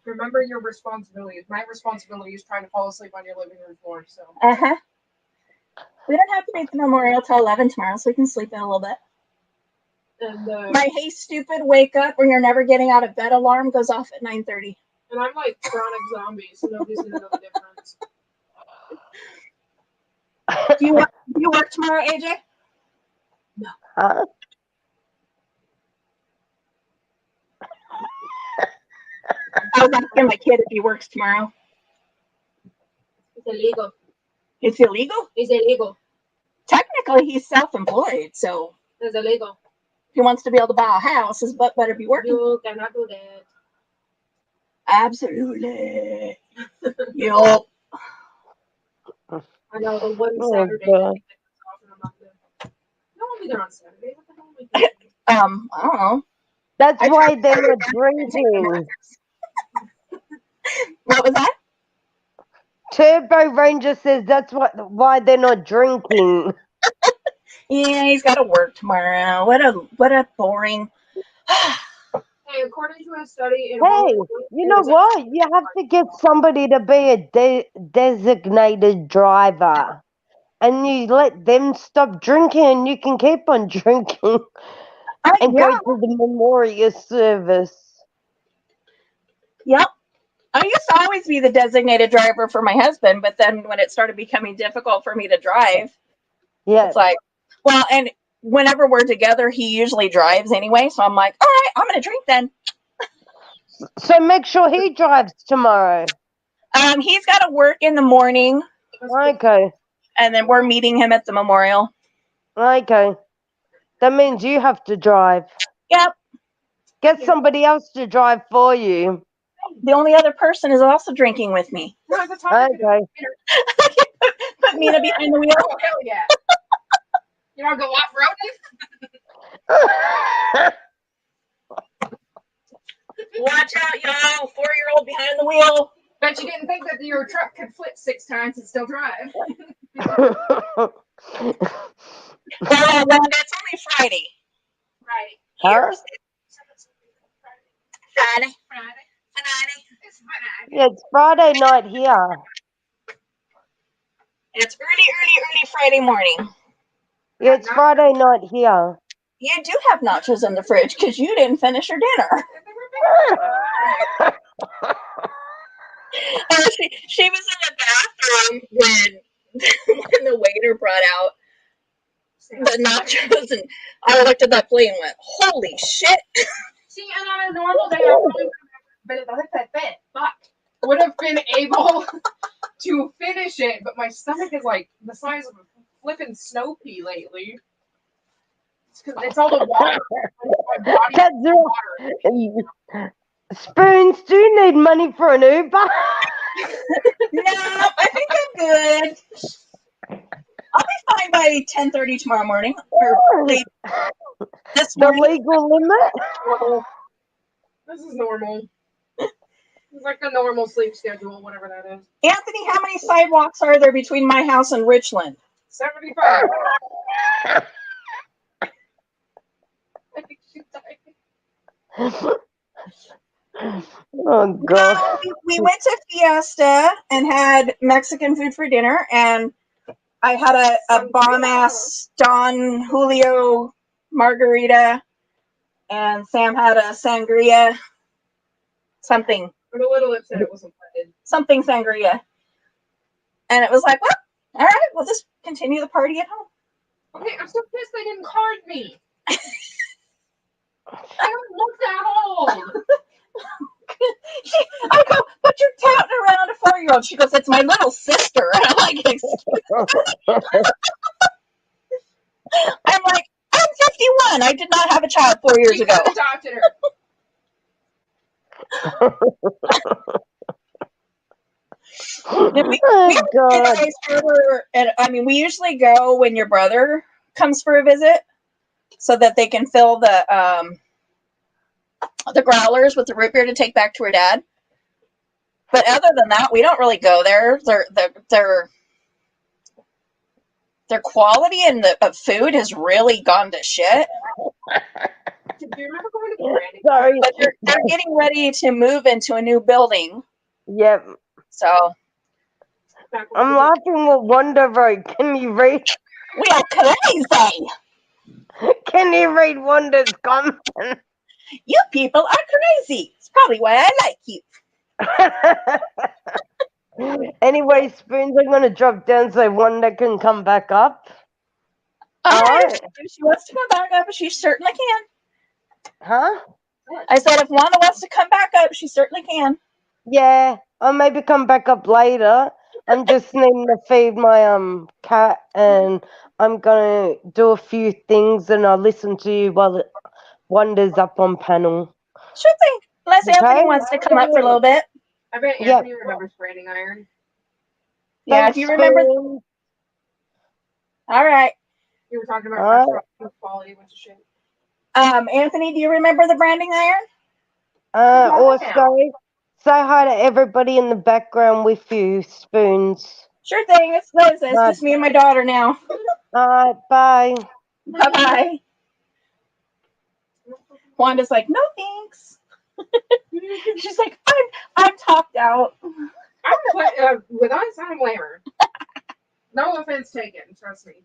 S3: Remember your responsibilities. My responsibility is trying to fall asleep on your living room floor. So.
S2: We don't have to be at the memorial till 11 tomorrow, so we can sleep in a little bit.
S3: And
S2: my hey stupid wake up when you're never getting out of bed alarm goes off at 9:30.
S3: And I'm like chronic zombie, so nobody's gonna know the difference.
S2: Do you work tomorrow, AJ?
S3: No.
S5: Huh?
S2: I was asking my kid if he works tomorrow.
S3: It's illegal.
S2: It's illegal?
S3: It's illegal.
S2: Technically, he's self-employed, so.
S3: It's illegal.
S2: If he wants to be able to buy a house, his butt better be working.
S3: You cannot do that.
S2: Absolutely. Yup.
S3: I know the one Saturday.
S5: God.
S3: No, I'll be there on Saturday. What the hell am I doing?
S2: I don't know.
S5: That's why they were drinking.
S2: What was that?
S5: Turbo Ranger says that's why they're not drinking.
S2: Yeah, he's got to work tomorrow. What a boring.
S3: Hey, according to a study,
S5: Hey, you know what? You have to get somebody to be a designated driver. And you let them stop drinking and you can keep on drinking and go to the memorial service.
S2: Yep. I used to always be the designated driver for my husband, but then when it started becoming difficult for me to drive, it's like, well, and whenever we're together, he usually drives anyway. So I'm like, all right, I'm going to drink then.
S5: So make sure he drives tomorrow.
S2: He's got to work in the morning.
S5: Okay.
S2: And then we're meeting him at the memorial.
S5: Okay. That means you have to drive.
S2: Yep.
S5: Get somebody else to drive for you.
S2: The only other person is also drinking with me.
S5: Okay.
S2: Put Mina behind the wheel.
S3: Oh, hell yeah. You want to go off-roading?
S2: Watch out, y'all. 4-year-old behind the wheel.
S3: Bet you didn't think that your truck could flip 6 times and still drive.
S2: Well, Wanda, it's only Friday.
S3: Right.
S5: Huh?
S2: Friday.
S3: Friday. It's Friday.
S5: Yeah, it's Friday night here.
S2: It's early Friday morning.
S5: Yeah, it's Friday night here.
S2: You do have nachos in the fridge because you didn't finish your dinner. She was in the bathroom when the waiter brought out the nachos, and I looked at that plate and went, "Holy shit!"
S3: See, and on a normal day, I probably would have been able to finish it, but my stomach is like the size of a flipping snow pea lately. It's all the water. My body
S5: That's
S3: water.
S5: Spoons, do you need money for an Uber?
S2: No, I think I'm good. I'll be fine by 10:30 tomorrow morning. Or late this
S5: The
S2: morning.
S5: legal limit?
S3: This is normal. It's like the normal sleep schedule, whatever that is.
S2: Anthony, how many sidewalks are there between my house and Richland?
S3: 75. I think she's dying.
S5: Oh, God.
S2: Well, we went to Fiesta and had Mexican food for dinner, and I had a bomb-ass Don Julio margarita, and Sam had a sangria something.
S3: For the little it said it wasn't blended.
S2: Something sangria. And it was like, well, all right, we'll just continue the party at home.
S3: Okay, I'm so pissed they didn't card me. I don't look that old.
S2: I go, but you're touting around a 4-year-old. She goes, it's my little sister. And I'm like, I'm 51. I did not have a child 4 years
S3: You
S2: ago.
S3: adopted her.
S5: Oh, God.
S2: We usually go when your brother comes for a visit so that they can fill the growlers with the root beer to take back to her dad. But other than that, we don't really go there. Their quality of food has really gone to shit.
S3: Do you remember going to the branding?
S5: Sorry.
S2: But they're getting ready to move into a new building.
S5: Yep.
S2: So
S5: I'm laughing with Wonder Road. Can you read?
S2: we are crazy.
S5: Can you read Wonder's comment?
S2: You people are crazy. It's probably why I like you.
S5: Anyway, Spoons, I'm going to drop down so Wonder can come back up.
S2: All right.
S5: Alright.
S2: If she wants to come back up, she certainly can.
S5: Huh?
S2: I said if Wanda wants to come back up, she certainly can.
S5: Yeah, I'll maybe come back up later. I'm just needing to feed my cat, and I'm gonna do a few things, and I'll listen to you while Wonder's up on panel.
S2: Sure thing. Unless
S5: Okay.
S2: Anthony wants to come up for a little bit.
S3: I bet
S5: Yep.
S3: Anthony remembers branding iron.
S2: Yeah,
S5: Thanks,
S2: if you remember.
S5: Spoons.
S2: All right.
S3: You were talking about
S5: Alright.
S3: restaurant food quality, which is shit.
S2: Anthony, do you remember the branding iron?
S5: Also, say hi to everybody in the background with you, Spoons.
S2: Sure thing. It's Liz. It's
S5: Bye.
S2: just me and my daughter now.
S5: Alright, bye.
S2: Bye-bye. Wanda's like, no thanks. She's like, I'm talked out.
S3: With us, I don't blame her. No offense taken, trust me.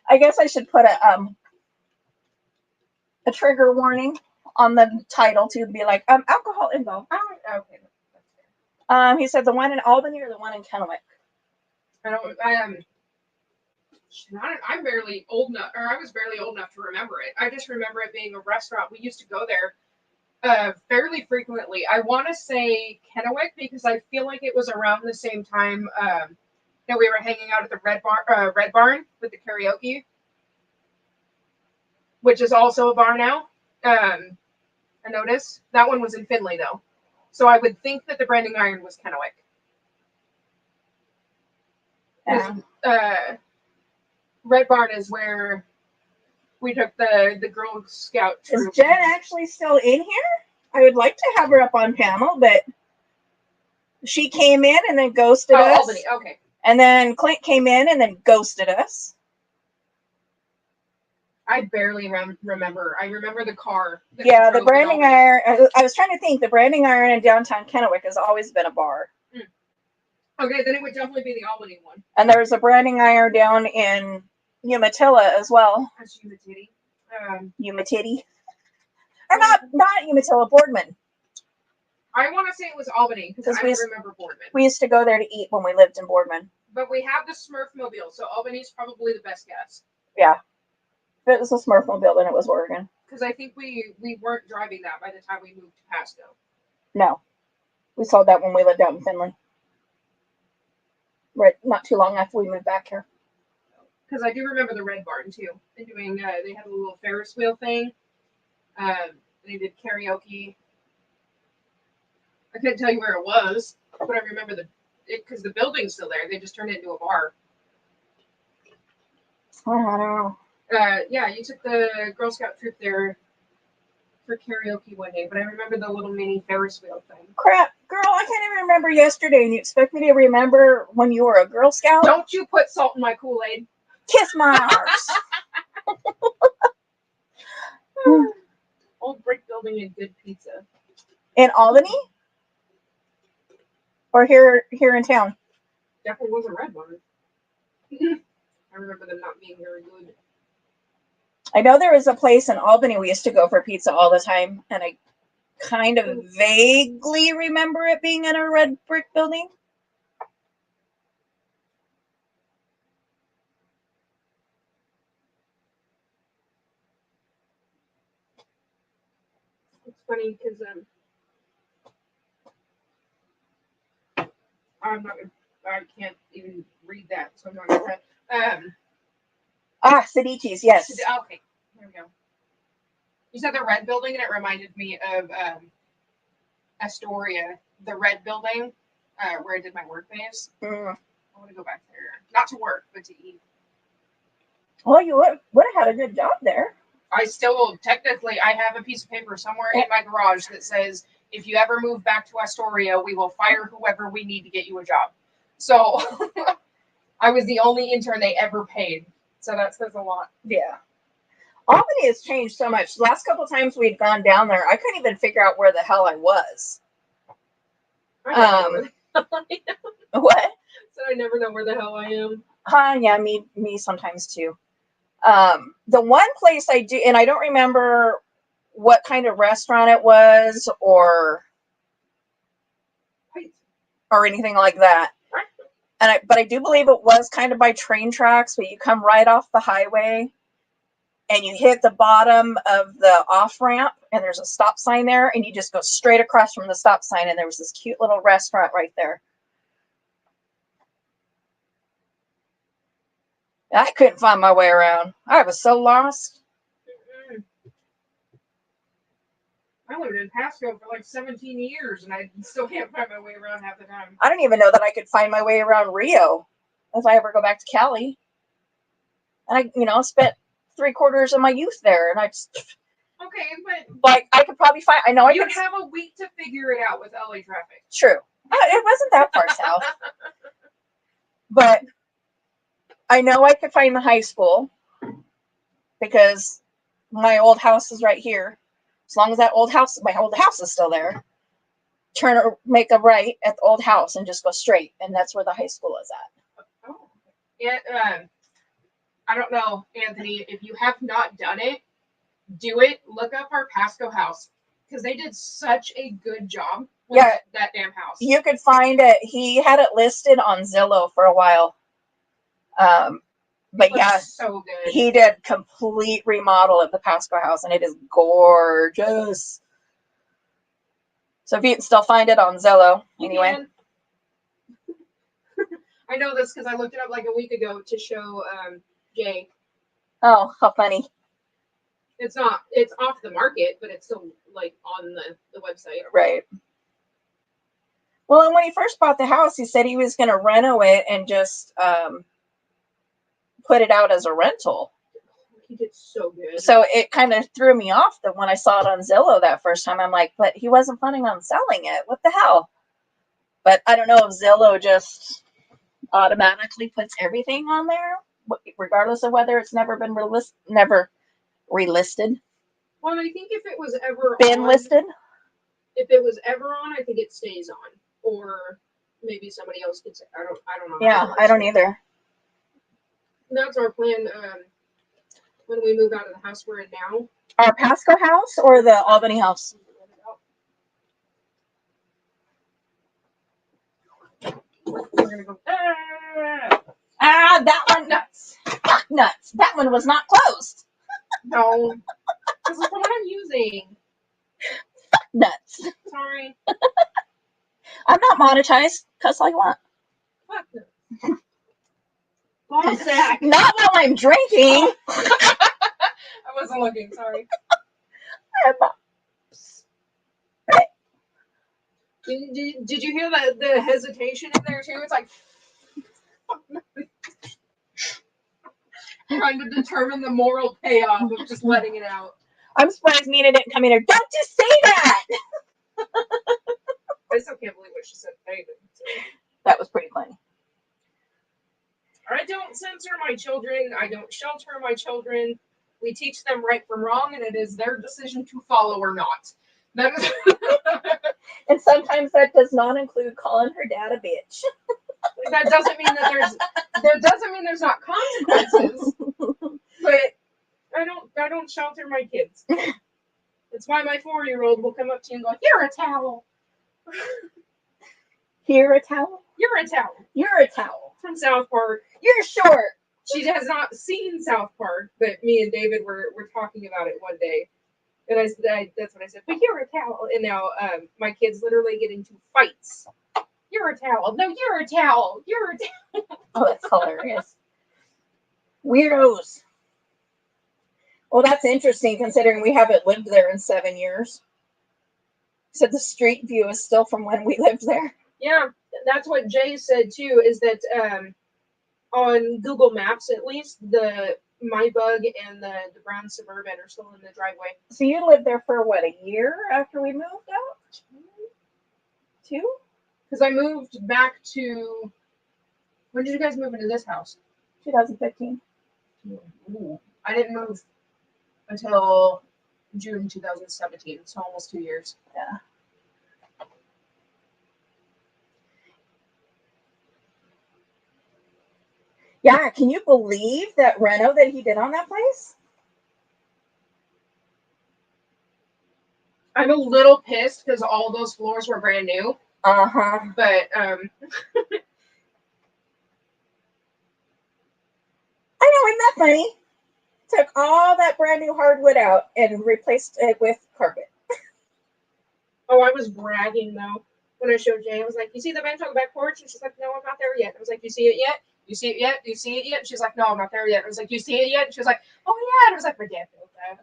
S2: I guess I should put a trigger warning on the title to be like, alcohol involved.
S3: Oh, okay, that's fair.
S2: He said the one in Albany or the one in Kennewick.
S3: I'm barely old enough, or I was barely old enough to remember it. I just remember it being a restaurant. We used to go there fairly frequently. I want to say Kennewick because I feel like it was around the same time that we were hanging out at the Red Barn with the karaoke, which is also a bar now. I noticed that one was in Findlay though, so I would think that the branding iron was Kennewick. Red Barn is where we took the Girl Scout troop.
S2: Is Jen actually still in here? I would like to have her up on panel, but She came in and then ghosted us.
S3: Albany. Okay.
S2: And then Clint came in and then ghosted us.
S3: I barely remember. I remember the car.
S2: Yeah, the Branding Iron. I was trying to think. The Branding Iron in downtown Kennewick has always been a bar.
S3: Okay, then it would definitely be the Albany one.
S2: And there's a Branding Iron down in Umatilla as well.
S3: That's Umatitty.
S2: Umatitty. Or not Umatilla, Boardman.
S3: I want to say it was Albany because I don't remember Boardman.
S2: We used to go there to eat when we lived in Boardman.
S3: But we have the Smurfmobile, so Albany's probably the best guess.
S2: Yeah. If it was a Smurfmobile, then it was Oregon.
S3: Because I think we weren't driving that by the time we moved to Pasco.
S2: No. We sold that when we lived out in Finley. Right, not too long after we moved back here.
S3: Because I do remember the Red Barn, too. And doing, they had a little Ferris wheel thing. They did karaoke. I couldn't tell you where it was, but I remember because the building's still there. They just turned it into a bar.
S2: Oh, I don't know.
S3: Yeah, you took the Girl Scout troop there for karaoke one day, but I remember the little mini Ferris wheel thing.
S2: Crap, girl, I can't even remember yesterday, and you expect me to remember when you were a Girl Scout?
S3: Don't you put salt in my Kool-Aid.
S2: Kiss my arse.
S3: Old brick building and good pizza.
S2: In Albany? Or here in town?
S3: Definitely wasn't Red Barn. I remember them not being very good.
S2: I know there was a place in Albany we used to go for pizza all the time, and I kind of vaguely remember it being in a red brick building.
S3: It's funny because I can't even read that, so I'm not gonna.
S2: Sedici's, yes.
S3: Okay, there we go. You said the red building, and it reminded me of Astoria, the red building where I did my work days. I want to go back there, not to work, but to eat.
S2: Well, you would have had a good job there.
S3: I still, technically, I have a piece of paper somewhere in my garage that says, if you ever move back to Astoria, we will fire whoever we need to get you a job. So I was the only intern they ever paid. So that says a lot.
S2: Yeah. Albany has changed so much. The last couple times we'd gone down there, I couldn't even figure out where the hell I was. What?
S3: So I never know where the hell I am.
S2: Yeah, me sometimes too. The one place I do, and I don't remember what kind of restaurant it was or anything like that. But I do believe it was kind of by train tracks, where you come right off the highway and you hit the bottom of the off ramp, and there's a stop sign there, and you just go straight across from the stop sign, and there was this cute little restaurant right there. I couldn't find my way around. I was so lost.
S3: I lived in Pasco for like 17 years, and I still can't find my way around half the time.
S2: I don't even know that I could find my way around Rio if I ever go back to Cali. And I, spent 3/4 of my youth there, and I just.
S3: Okay, but
S2: like I could probably find. I know I
S3: could
S2: could
S3: have a week to figure it out with LA traffic.
S2: True, it wasn't that far south, but I know I could find the high school because my old house is right here. As long as my old house is still there, make a right at the old house and just go straight, and that's where the high school is at.
S3: Oh, yeah. I don't know, Anthony. If you have not done it, do it. Look up our Pasco house because they did such a good job with that damn house.
S2: You could find it. He had it listed on Zillow for a while. But yeah,
S3: so good.
S2: He did complete remodel of the Pasco house, and it is gorgeous. So if you can still find it on Zillow, anyway.
S3: I know this because I looked it up like a week ago to show Jay.
S2: Oh, how funny!
S3: It's off the market, but it's still like on the website.
S2: Right. Well, and when he first bought the house, he said he was going to reno it and just put it out as a rental.
S3: He did so good.
S2: So it kind of threw me off that when I saw it on Zillow that first time, I'm like, but he wasn't planning on selling it. What the hell? But I don't know if Zillow just automatically puts everything on there, regardless of whether it's never been never relisted,
S3: Well, I think if it was ever
S2: been
S3: on,
S2: listed.
S3: if it was ever on, I think it stays on, or maybe somebody else could say. I don't know.
S2: Yeah, I don't either.
S3: That's our plan. When we move out of the house we're in now.
S2: Our Pasco house or the Albany house?
S3: We're gonna go.
S2: That one nuts. Fuck nuts. That one was not closed.
S3: No, this is the one I'm using.
S2: Nuts.
S3: Sorry.
S2: I'm not monetized. Cuss all you want.
S3: Fuck no. Ball sack.
S2: Not while I'm drinking.
S3: I wasn't looking. Sorry. Did you hear the hesitation in there too? It's like trying to determine the moral payoff of just letting it out.
S2: I'm surprised Nina didn't come in here. Don't just say that.
S3: I still can't believe what she said to David.
S2: That was pretty funny.
S3: I don't censor my children. I don't shelter my children. We teach them right from wrong, and it is their decision to follow or not. That is
S2: And sometimes that does not include calling her dad a bitch.
S3: that doesn't mean that there's not consequences. But I don't shelter my kids. That's why my 4-year-old will come up to you and go, "You're a towel."
S2: You're a towel?
S3: You're a towel.
S2: You're a towel.
S3: From South Park.
S2: You're short.
S3: She has not seen South Park, but me and David were talking about it one day. And that's what I said, but you're a towel. And now my kids literally get into fights. You're a towel. No, you're a towel. You're a towel.
S2: Oh, that's hilarious. Weirdos. Well, that's interesting considering we haven't lived there in 7 years. So the street view is still from when we lived there.
S3: Yeah, that's what Jay said too, is that on Google Maps, at least, the My Bug and the brown Suburban are still in the driveway.
S2: So you lived there for what, a year after we moved out? 2?
S3: Because I moved back to. When did you guys move into this house?
S2: 2015.
S3: Ooh. I didn't move until June 2017, so almost 2 years.
S2: Yeah. Yeah, can you believe that reno that he did on that place?
S3: I'm a little pissed because all those floors were brand new.
S2: Uh-huh.
S3: But
S2: I know, isn't that funny? Took all that brand new hardwood out and replaced it with carpet.
S3: oh, I was bragging though when I showed Jay. I was like, "You see the bench on the back porch?" And she's like, "No, I'm not there yet." I was like, "You see it yet? You see it yet? Do you see it yet?" And she's like, "No, I'm not there yet." I was like, "You see it yet?" And she was like, "Oh yeah." And I was like, "My dad built that."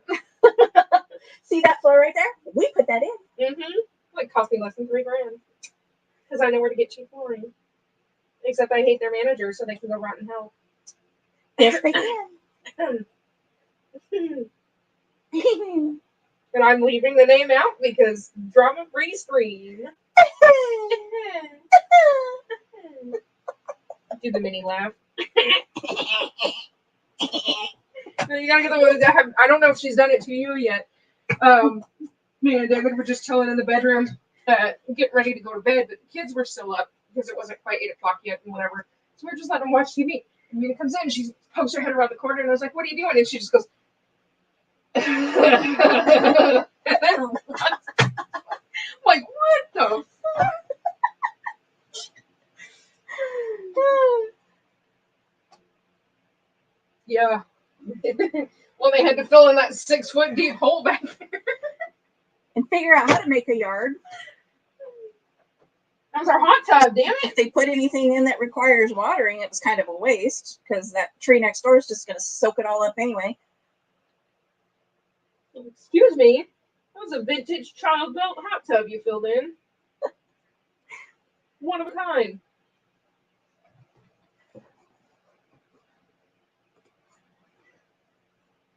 S2: See that floor right there? We put that in.
S3: Like cost me less than $3,000 because I know where to get cheap flooring. Except I hate their manager, so they can go rot in hell.
S2: Yes, they can.
S3: And I'm leaving the name out because drama-free stream. Do the mini laugh. You gotta get the one that I don't know if she's done it to you yet. Me and David were just chilling in the bedroom, getting ready to go to bed, but the kids were still up because it wasn't quite 8 o'clock yet and whatever. So we're just letting them watch TV. And Mina comes in, she pokes her head around the corner, and I was like, "What are you doing?" And she just goes, and then what? Like, what the fuck? Yeah. Well, they had to fill in that 6-foot deep hole back there.
S2: And figure out how to make a yard.
S3: That was our hot tub, damn it.
S2: If they put anything in that requires watering, it was kind of a waste because that tree next door is just going to soak it all up anyway.
S3: Excuse me. That was a vintage child-built hot tub you filled in. One of a kind.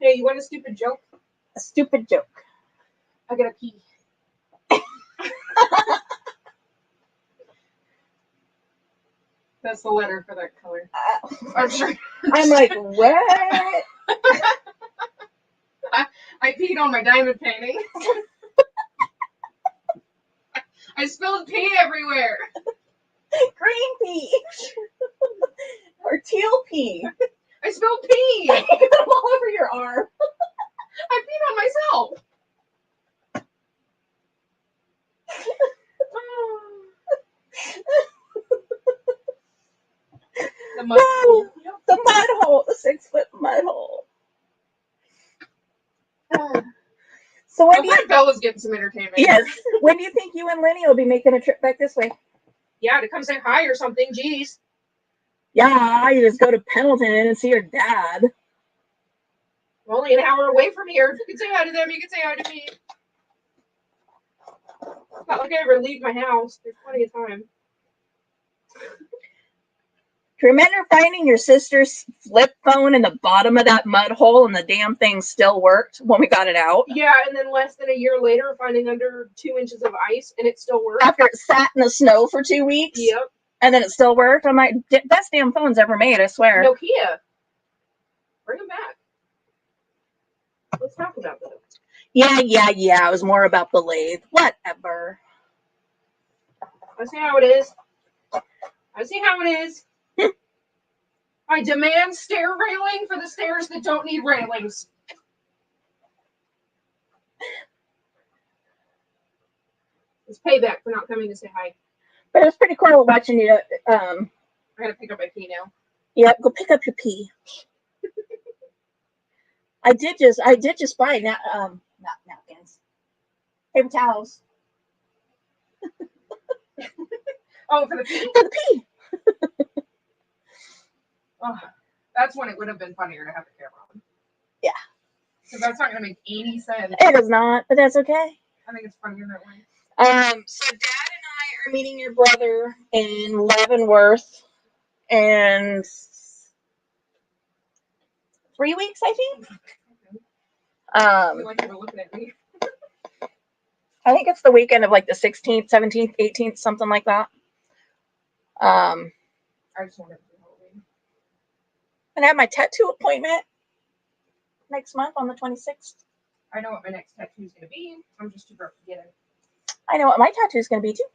S3: Hey, you want a stupid joke?
S2: A stupid joke.
S3: I gotta pee. That's the letter for that color. I'm sure.
S2: I'm like, what?
S3: I peed on my diamond painting. I spilled pee everywhere.
S2: Green pea. Or teal pea.
S3: I spilled pee.
S2: You put them all over your arm.
S3: I peed on myself. The mud hole.
S2: The mud hole, the 6-foot mud hole. So when
S3: I'm
S2: do you
S3: glad Bella's getting some entertainment.
S2: Yes. When do you think you and Lenny will be making a trip back this way?
S3: Yeah, to come say hi or something. Jeez.
S2: Yeah, you just go to Pendleton and see your dad.
S3: I'm only an hour away from here. If you can say hi to them, you can say hi to me. It's not like I ever leave my house. There's plenty of time.
S2: Do you remember finding your sister's flip phone in the bottom of that mud hole and the damn thing still worked when we got it out?
S3: Yeah, and then less than a year later, finding under 2 inches of ice, and it still works.
S2: After it sat in the snow for 2 weeks?
S3: Yep.
S2: And then it still worked? I'm like, best damn phone's ever made, I swear.
S3: Nokia. Bring them back. Let's talk about them.
S2: Yeah. It was more about the lathe. Whatever.
S3: I see how it is. I demand stair railing for the stairs that don't need railings. It's payback for not coming to say hi.
S2: But it was pretty cool watching you.
S3: I gotta pick up my pee now.
S2: Yep, go pick up your pee. I did just buy not napkins, paper towels.
S3: Oh, for the pee?
S2: For the pee.
S3: Oh, that's when it would have been funnier to have the camera on.
S2: Yeah.
S3: Because that's not going to make any sense.
S2: It is not, but that's okay.
S3: I think it's funnier that way.
S2: So Dad and I are meeting your brother in Leavenworth in 3 weeks, I think.
S3: I feel like you were looking at me.
S2: I think it's the weekend of like the 16th, 17th, 18th, something like that.
S3: I just wanted to be Halloween.
S2: And I have my tattoo appointment next month on the 26th.
S3: I know what my next tattoo is going to be. I'm just too broke to get it.
S2: I know what my tattoo is going to be too.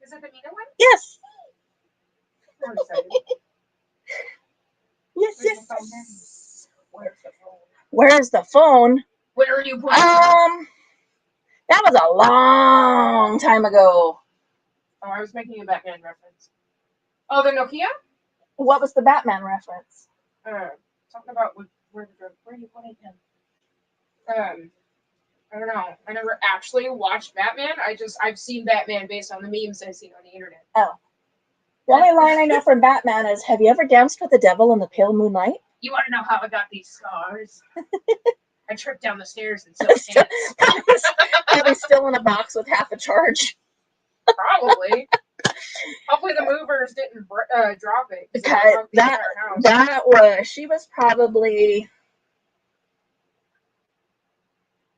S3: Is it the Mina one?
S2: Yes.
S3: I'm excited.
S2: Yes.
S3: Where's the phone?
S2: Where's the phone?
S3: Where are you putting it?
S2: That was a long time ago.
S3: Oh, I was making a Batman reference. Oh, the Nokia?
S2: What was the Batman reference?
S3: Something about where are you putting him? I don't know. I never actually watched Batman. I've seen Batman based on the memes I've seen on the internet.
S2: Oh. The only line I know from Batman is, have you ever danced with the devil in the pale moonlight?
S3: You want to know how I got these scars? I tripped down the stairs and so
S2: Probably still in a box with half a charge.
S3: Probably. Hopefully the movers didn't drop it.
S2: Because she was probably,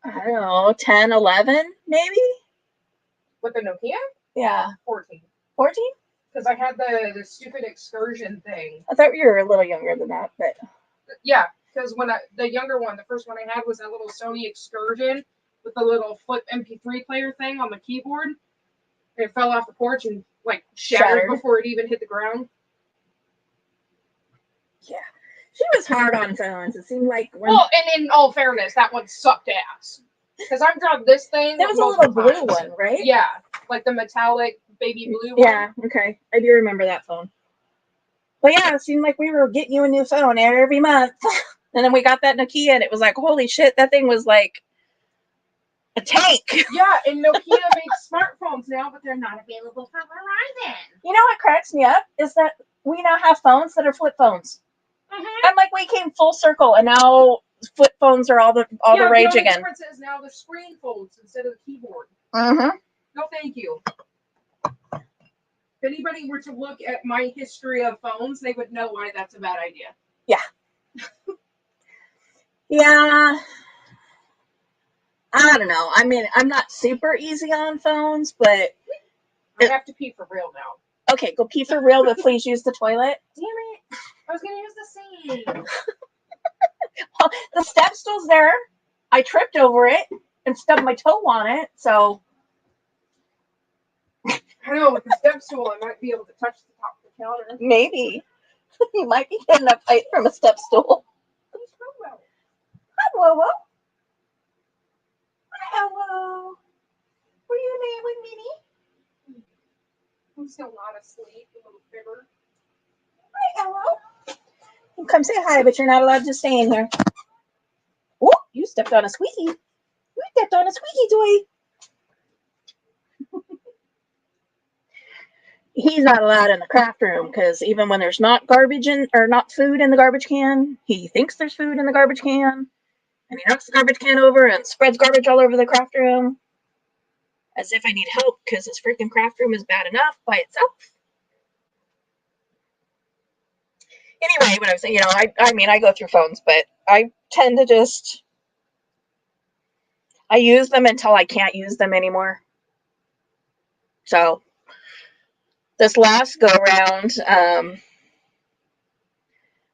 S2: I don't know, 10, 11, maybe?
S3: With the Nokia?
S2: Yeah.
S3: 14.
S2: 14?
S3: Because I had the stupid excursion thing.
S2: I thought you were a little younger than that, but.
S3: Yeah, because the younger one, the first one I had was that little Sony excursion with the little flip MP3 player thing on the keyboard. It fell off the porch and like shattered before it even hit the ground.
S2: Yeah. She was hard on phones. It seemed like
S3: Well, and in all fairness, that one sucked ass. Because I've dropped this thing.
S2: There was a little blue one, right?
S3: Yeah. Like the metallic baby blue one.
S2: Yeah, okay. I do remember that phone. But yeah, it seemed like we were getting you a new phone every month. And then we got that Nokia and it was like, holy shit, that thing was like a tank.
S3: Yeah, and Nokia makes smartphones now, but they're not available for Verizon.
S2: You know what cracks me up is that we now have phones that are flip phones. Mm-hmm. I'm like, we came full circle and now flip phones are all the rage again.
S3: The difference is now the screen folds instead of the keyboard.
S2: Mm-hmm.
S3: No, thank you. If anybody were to look at my history of phones, they would know why that's a bad idea.
S2: Yeah. Yeah. I don't know. I mean, I'm not super easy on phones, but
S3: I have to pee for real now.
S2: Okay, go pee for real, but please use the toilet.
S3: Damn it! I was gonna use the sink.
S2: Well, the step stool's there. I tripped over it and stubbed my toe on it, so.
S3: I know, with the step stool, I might be able to touch the top of the counter.
S2: Maybe. You might be getting a fight from a step stool. Hi, Whoa. Hi, Whoa. Were you in there with Minnie?
S3: I'm still not asleep, a little fibber.
S2: Hi, Hello. Come say hi, but you're not allowed to stay in here. Oh, you stepped on a squeaky. You stepped on a squeaky toy. He's not allowed in the craft room because even when there's not garbage in or not food in the garbage can, he thinks there's food in the garbage can, and he knocks the garbage can over and spreads garbage all over the craft room, as if I need help because this freaking craft room is bad enough by itself. Anyway, what I was saying, I mean, I go through phones, but I tend to just, I use them until I can't use them anymore. So this last go around, in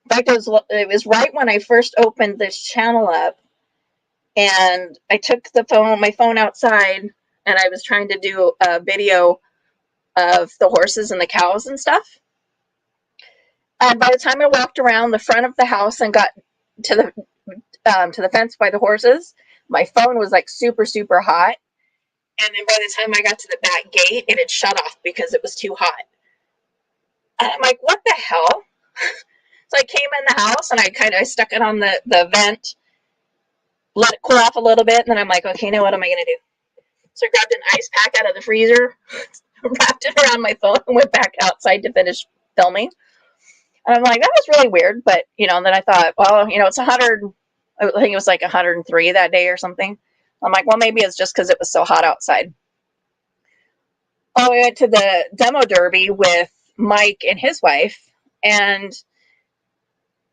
S2: fact, it was right when I first opened this channel up, and I took my phone outside, and I was trying to do a video of the horses and the cows and stuff. And by the time I walked around the front of the house and got to the fence by the horses, my phone was like super, super hot. And then by the time I got to the back gate, it had shut off because it was too hot. And I'm like, what the hell? So I came in the house and I stuck it on the vent, let it cool off a little bit, and then I'm like, okay, now what am I going to do? So I grabbed an ice pack out of the freezer, wrapped it around my phone, and went back outside to finish filming. And I'm like, that was really weird, but, and then I thought, well, it's 100, I think it was like 103 that day or something. I'm like, well, maybe it's just because it was so hot outside. Oh, we went to the demo derby with Mike and his wife, and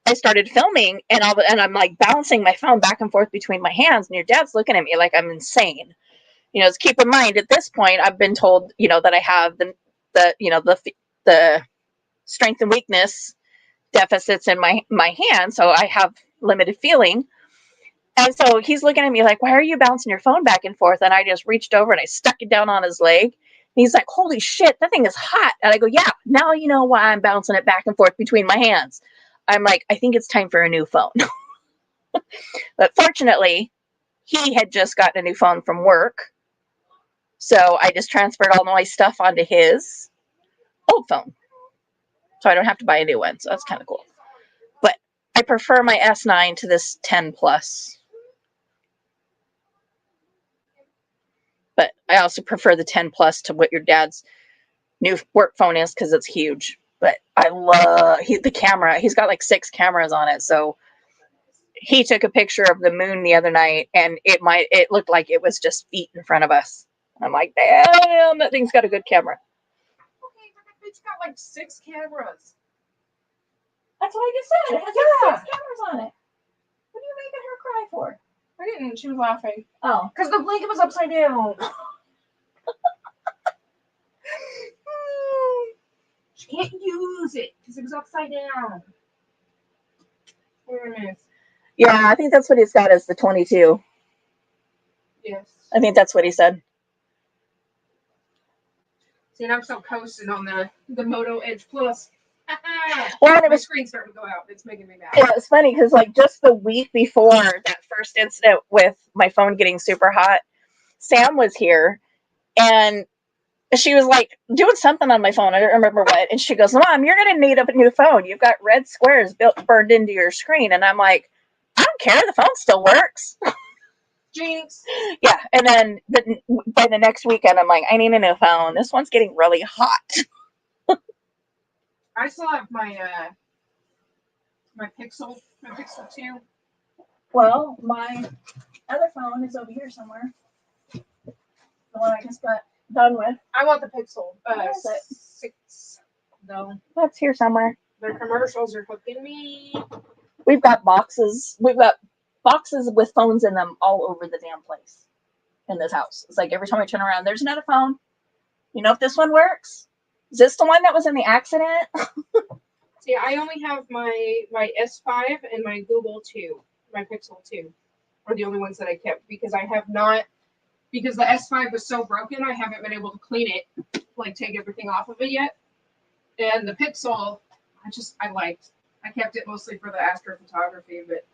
S2: I started filming, and I'm like bouncing my phone back and forth between my hands, and your dad's looking at me like I'm insane. Keep in mind at this point I've been told, that I have the strength and weakness deficits in my hand, so I have limited feeling. And so he's looking at me like, why are you bouncing your phone back and forth? And I just reached over and I stuck it down on his leg. And he's like, holy shit, that thing is hot. And I go, yeah, now you know why I'm bouncing it back and forth between my hands. I'm like, I think it's time for a new phone. But fortunately, he had just gotten a new phone from work. So I just transferred all my stuff onto his old phone. So I don't have to buy a new one. So that's kind of cool. But I prefer my S9 to this 10 Plus. But I also prefer the 10 Plus to what your dad's new work phone is because it's huge. But I love the camera. He's got like 6 cameras on it. So he took a picture of the moon the other night, and it looked like it was just feet in front of us. I'm like, damn, that thing's got a good camera.
S3: Okay, but that bitch got like 6 cameras.
S2: That's what I just said. It has 6 cameras on it. What are you making her cry for?
S3: I didn't. She was laughing.
S2: Oh.
S3: Because the blanket was upside down. She can't use it because it was upside down.
S2: Yeah, I think that's what he's got as the 22.
S3: Yes.
S2: I think that's what he said.
S3: See, and I'm still coasting on the Moto Edge Plus.
S2: Well, and it
S3: My
S2: was
S3: screen's starting to go out. It's making me mad.
S2: Yeah, it was funny because like just the week before that first incident with my phone getting super hot, Sam was here and she was like doing something on my phone. I don't remember what. And she goes, Mom, you're going to need a new phone. You've got red squares burned into your screen. And I'm like, I don't care. The phone still works.
S3: Jinx.
S2: Yeah. And then by the next weekend, I'm like, I need a new phone. This one's getting really hot.
S3: I still have my Pixel 2.
S2: Well, my other phone is over here somewhere. The one I just got done with.
S3: I want the Pixel
S2: Where is it?
S3: 6. No,
S2: That's here somewhere.
S3: their commercials are hooking me.
S2: We've got boxes. We've got boxes with phones in them all over the damn place in this house. It's like every time I turn around, there's another phone. You know if this one works? Is this the one that was in the accident?
S3: See, I only have my S5 and my Google 2, my Pixel 2 are the only ones that I kept because I have not, because the S5 was so broken, I haven't been able to clean it, like take everything off of it yet. And the Pixel, I kept it mostly for the astrophotography, but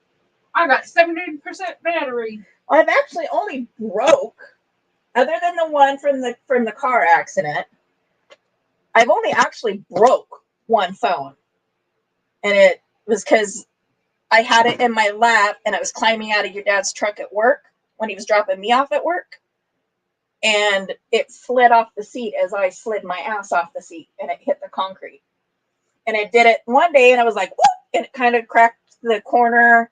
S3: I got 70% battery.
S2: I've actually only broke, other than the one from the car accident, I've only actually broke one phone. And it was because I had it in my lap and I was climbing out of your dad's truck at work when he was dropping me off at work. And it slid off the seat as I slid my ass off the seat and it hit the concrete. And it did it one day and I was like, whoop, and it kind of cracked the corner.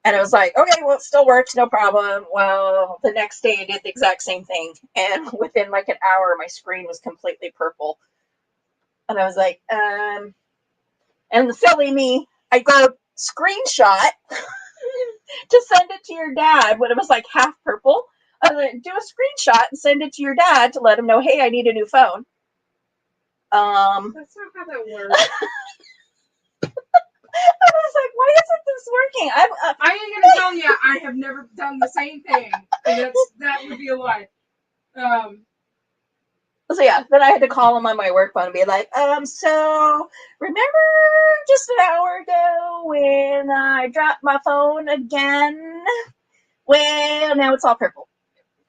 S2: And I was like, okay, well, it still works, no problem. Well, the next day it did the exact same thing. And within like an hour, my screen was completely purple. And I was like, and the silly me, I go screenshot to send it to your dad when it was like half purple. I was like, do a screenshot and send it to your dad to let him know, hey, I need a new phone.
S3: That's not how that works.
S2: I was like, why isn't this working?
S3: I ain't gonna tell you, I have never done the same thing. That would be a lie.
S2: So yeah, then I had to call him on my work phone and be like, so remember just an hour ago when I dropped my phone again? Well, now it's all purple.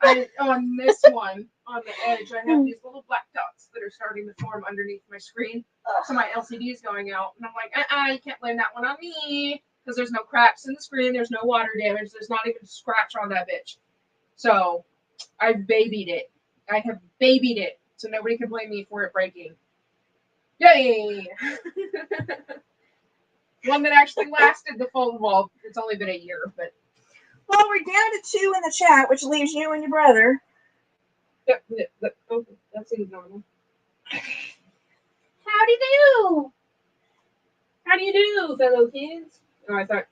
S3: On this one, on the edge, I have these little black dots that are starting to form underneath my screen. So my LCD is going out. And I'm like, you can't blame that one on me. Because there's no cracks in the screen. There's no water damage. There's not even a scratch on that bitch. So I've babied it. I have babied it. So nobody can blame me for it breaking. Yay! One that actually lasted the full, well, it's only been a year, but.
S2: Well, we're down to 2 in the chat, which leaves you and your brother.
S3: Yep, okay, that seems normal. Howdy do! How do you do, fellow kids? Oh, I forgot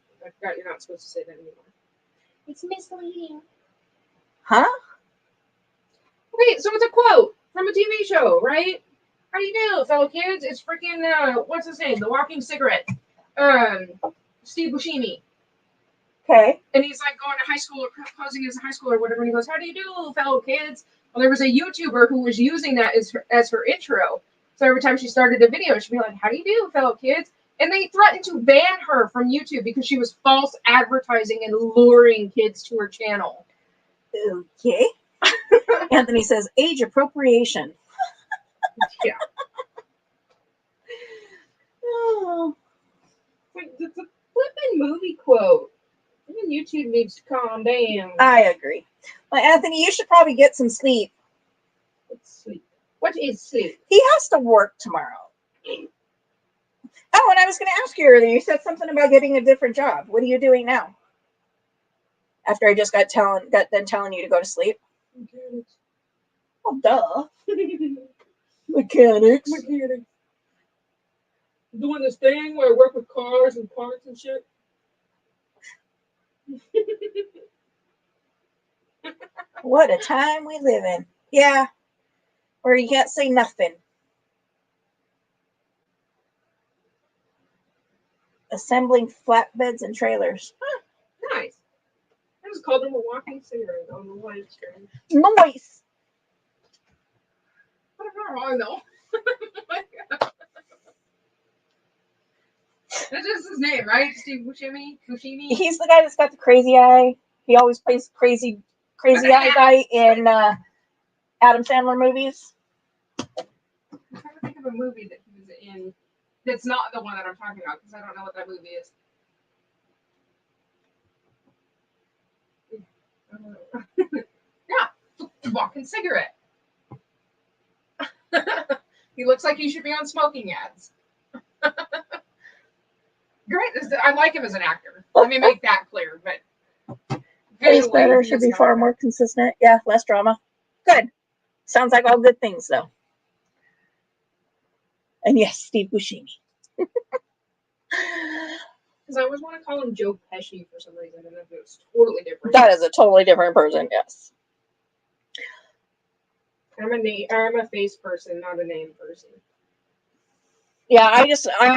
S3: you're not supposed to say that anymore. It's misleading.
S2: Huh?
S3: Okay, so it's a quote from a TV show, right? How do you do, fellow kids? It's freaking, what's his name? The Walking Cigarette. Steve Buscemi.
S2: Okay.
S3: And he's like going to high school or posing as a high schooler or whatever. And he goes, how do you do, fellow kids? Well, there was a YouTuber who was using that as her intro. So every time she started a video, she'd be like, how do you do, fellow kids? And they threatened to ban her from YouTube because she was false advertising and luring kids to her channel.
S2: Okay. Anthony says, age appropriation.
S3: Yeah.
S2: Oh.
S3: It's a flipping movie quote. Even YouTube needs to calm down.
S2: I agree. Well, Anthony, you should probably get some sleep.
S3: What's sleep? What is sleep?
S2: He has to work tomorrow. Oh, and I was going to ask you earlier, you said something about getting a different job. What are you doing now? After I just got done telling you to go to sleep.
S3: Mechanics.
S2: Well, duh. Mechanics.
S3: Doing this thing where I work with cars and parts and shit.
S2: What a time we live in. Yeah. Where you can't say nothing. Assembling flatbeds and trailers.
S3: Huh, nice. I just called him a walking cigarette on the live stream.
S2: Noise.
S3: What am I wrong though? Oh my God. That's just his name, right? Steve Buscemi?
S2: He's the guy that's got the crazy eye. He always plays crazy eye guy in Adam Sandler movies.
S3: I'm trying to think of a movie that he was in that's not the one that I'm talking about because I don't know what that movie is. Yeah, walking cigarette. He looks like he should be on smoking ads. Great. I like him as an actor. Let me make that clear. But
S2: Face better should be far more consistent. Yeah, less drama. Good. Sounds like all good things, though. And yes, Steve Buscemi.
S3: Because I always want to call him Joe Pesci for some reason, and it's totally different.
S2: That is a totally different person, yes.
S3: I'm a face person, not a name person.
S2: Yeah, I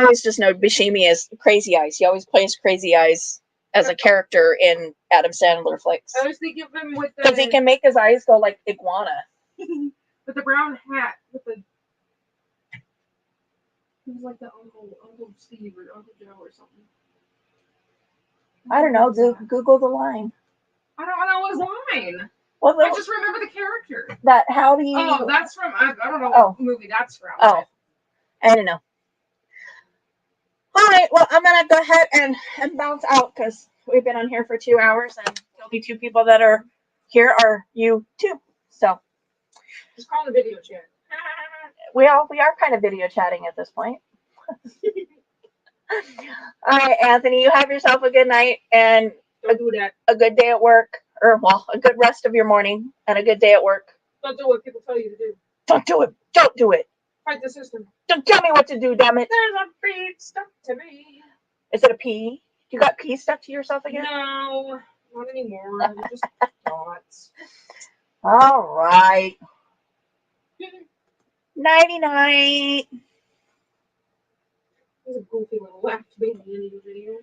S2: always just know Buscemi as Crazy Eyes. He always plays Crazy Eyes as a character in Adam Sandler flicks.
S3: I was thinking of him with
S2: Because he can make his eyes go like iguana.
S3: with the brown hat, with the. He was like the Uncle Steve or Uncle Joe or something.
S2: I don't know. Google the line.
S3: I don't know his line.
S2: Well,
S3: I just remember the character.
S2: that how do you?
S3: Oh, that's from. I don't know
S2: Oh.
S3: what movie that's from.
S2: Oh, I don't know. All right. Well, I'm gonna go ahead and bounce out because we've been on here for 2 hours, and the only 2 people that are here are you too. So
S3: Just call the video chat.
S2: we are kind of video chatting at this point. All right, Anthony, you have yourself a good night and
S3: Don't do that.
S2: a good day at work, or well, a good rest of your morning and a good day at work.
S3: Don't do what people tell you to do.
S2: Don't do it. Don't do it.
S3: Fight the system.
S2: Don't tell me what to do, damn it.
S3: There's a beat stuck to me.
S2: Is it a P? You got P stuck to yourself again?
S3: No, not anymore. They're just thoughts.
S2: All right. Nighty night.
S3: There's a goofy little laugh to be in the end of the video.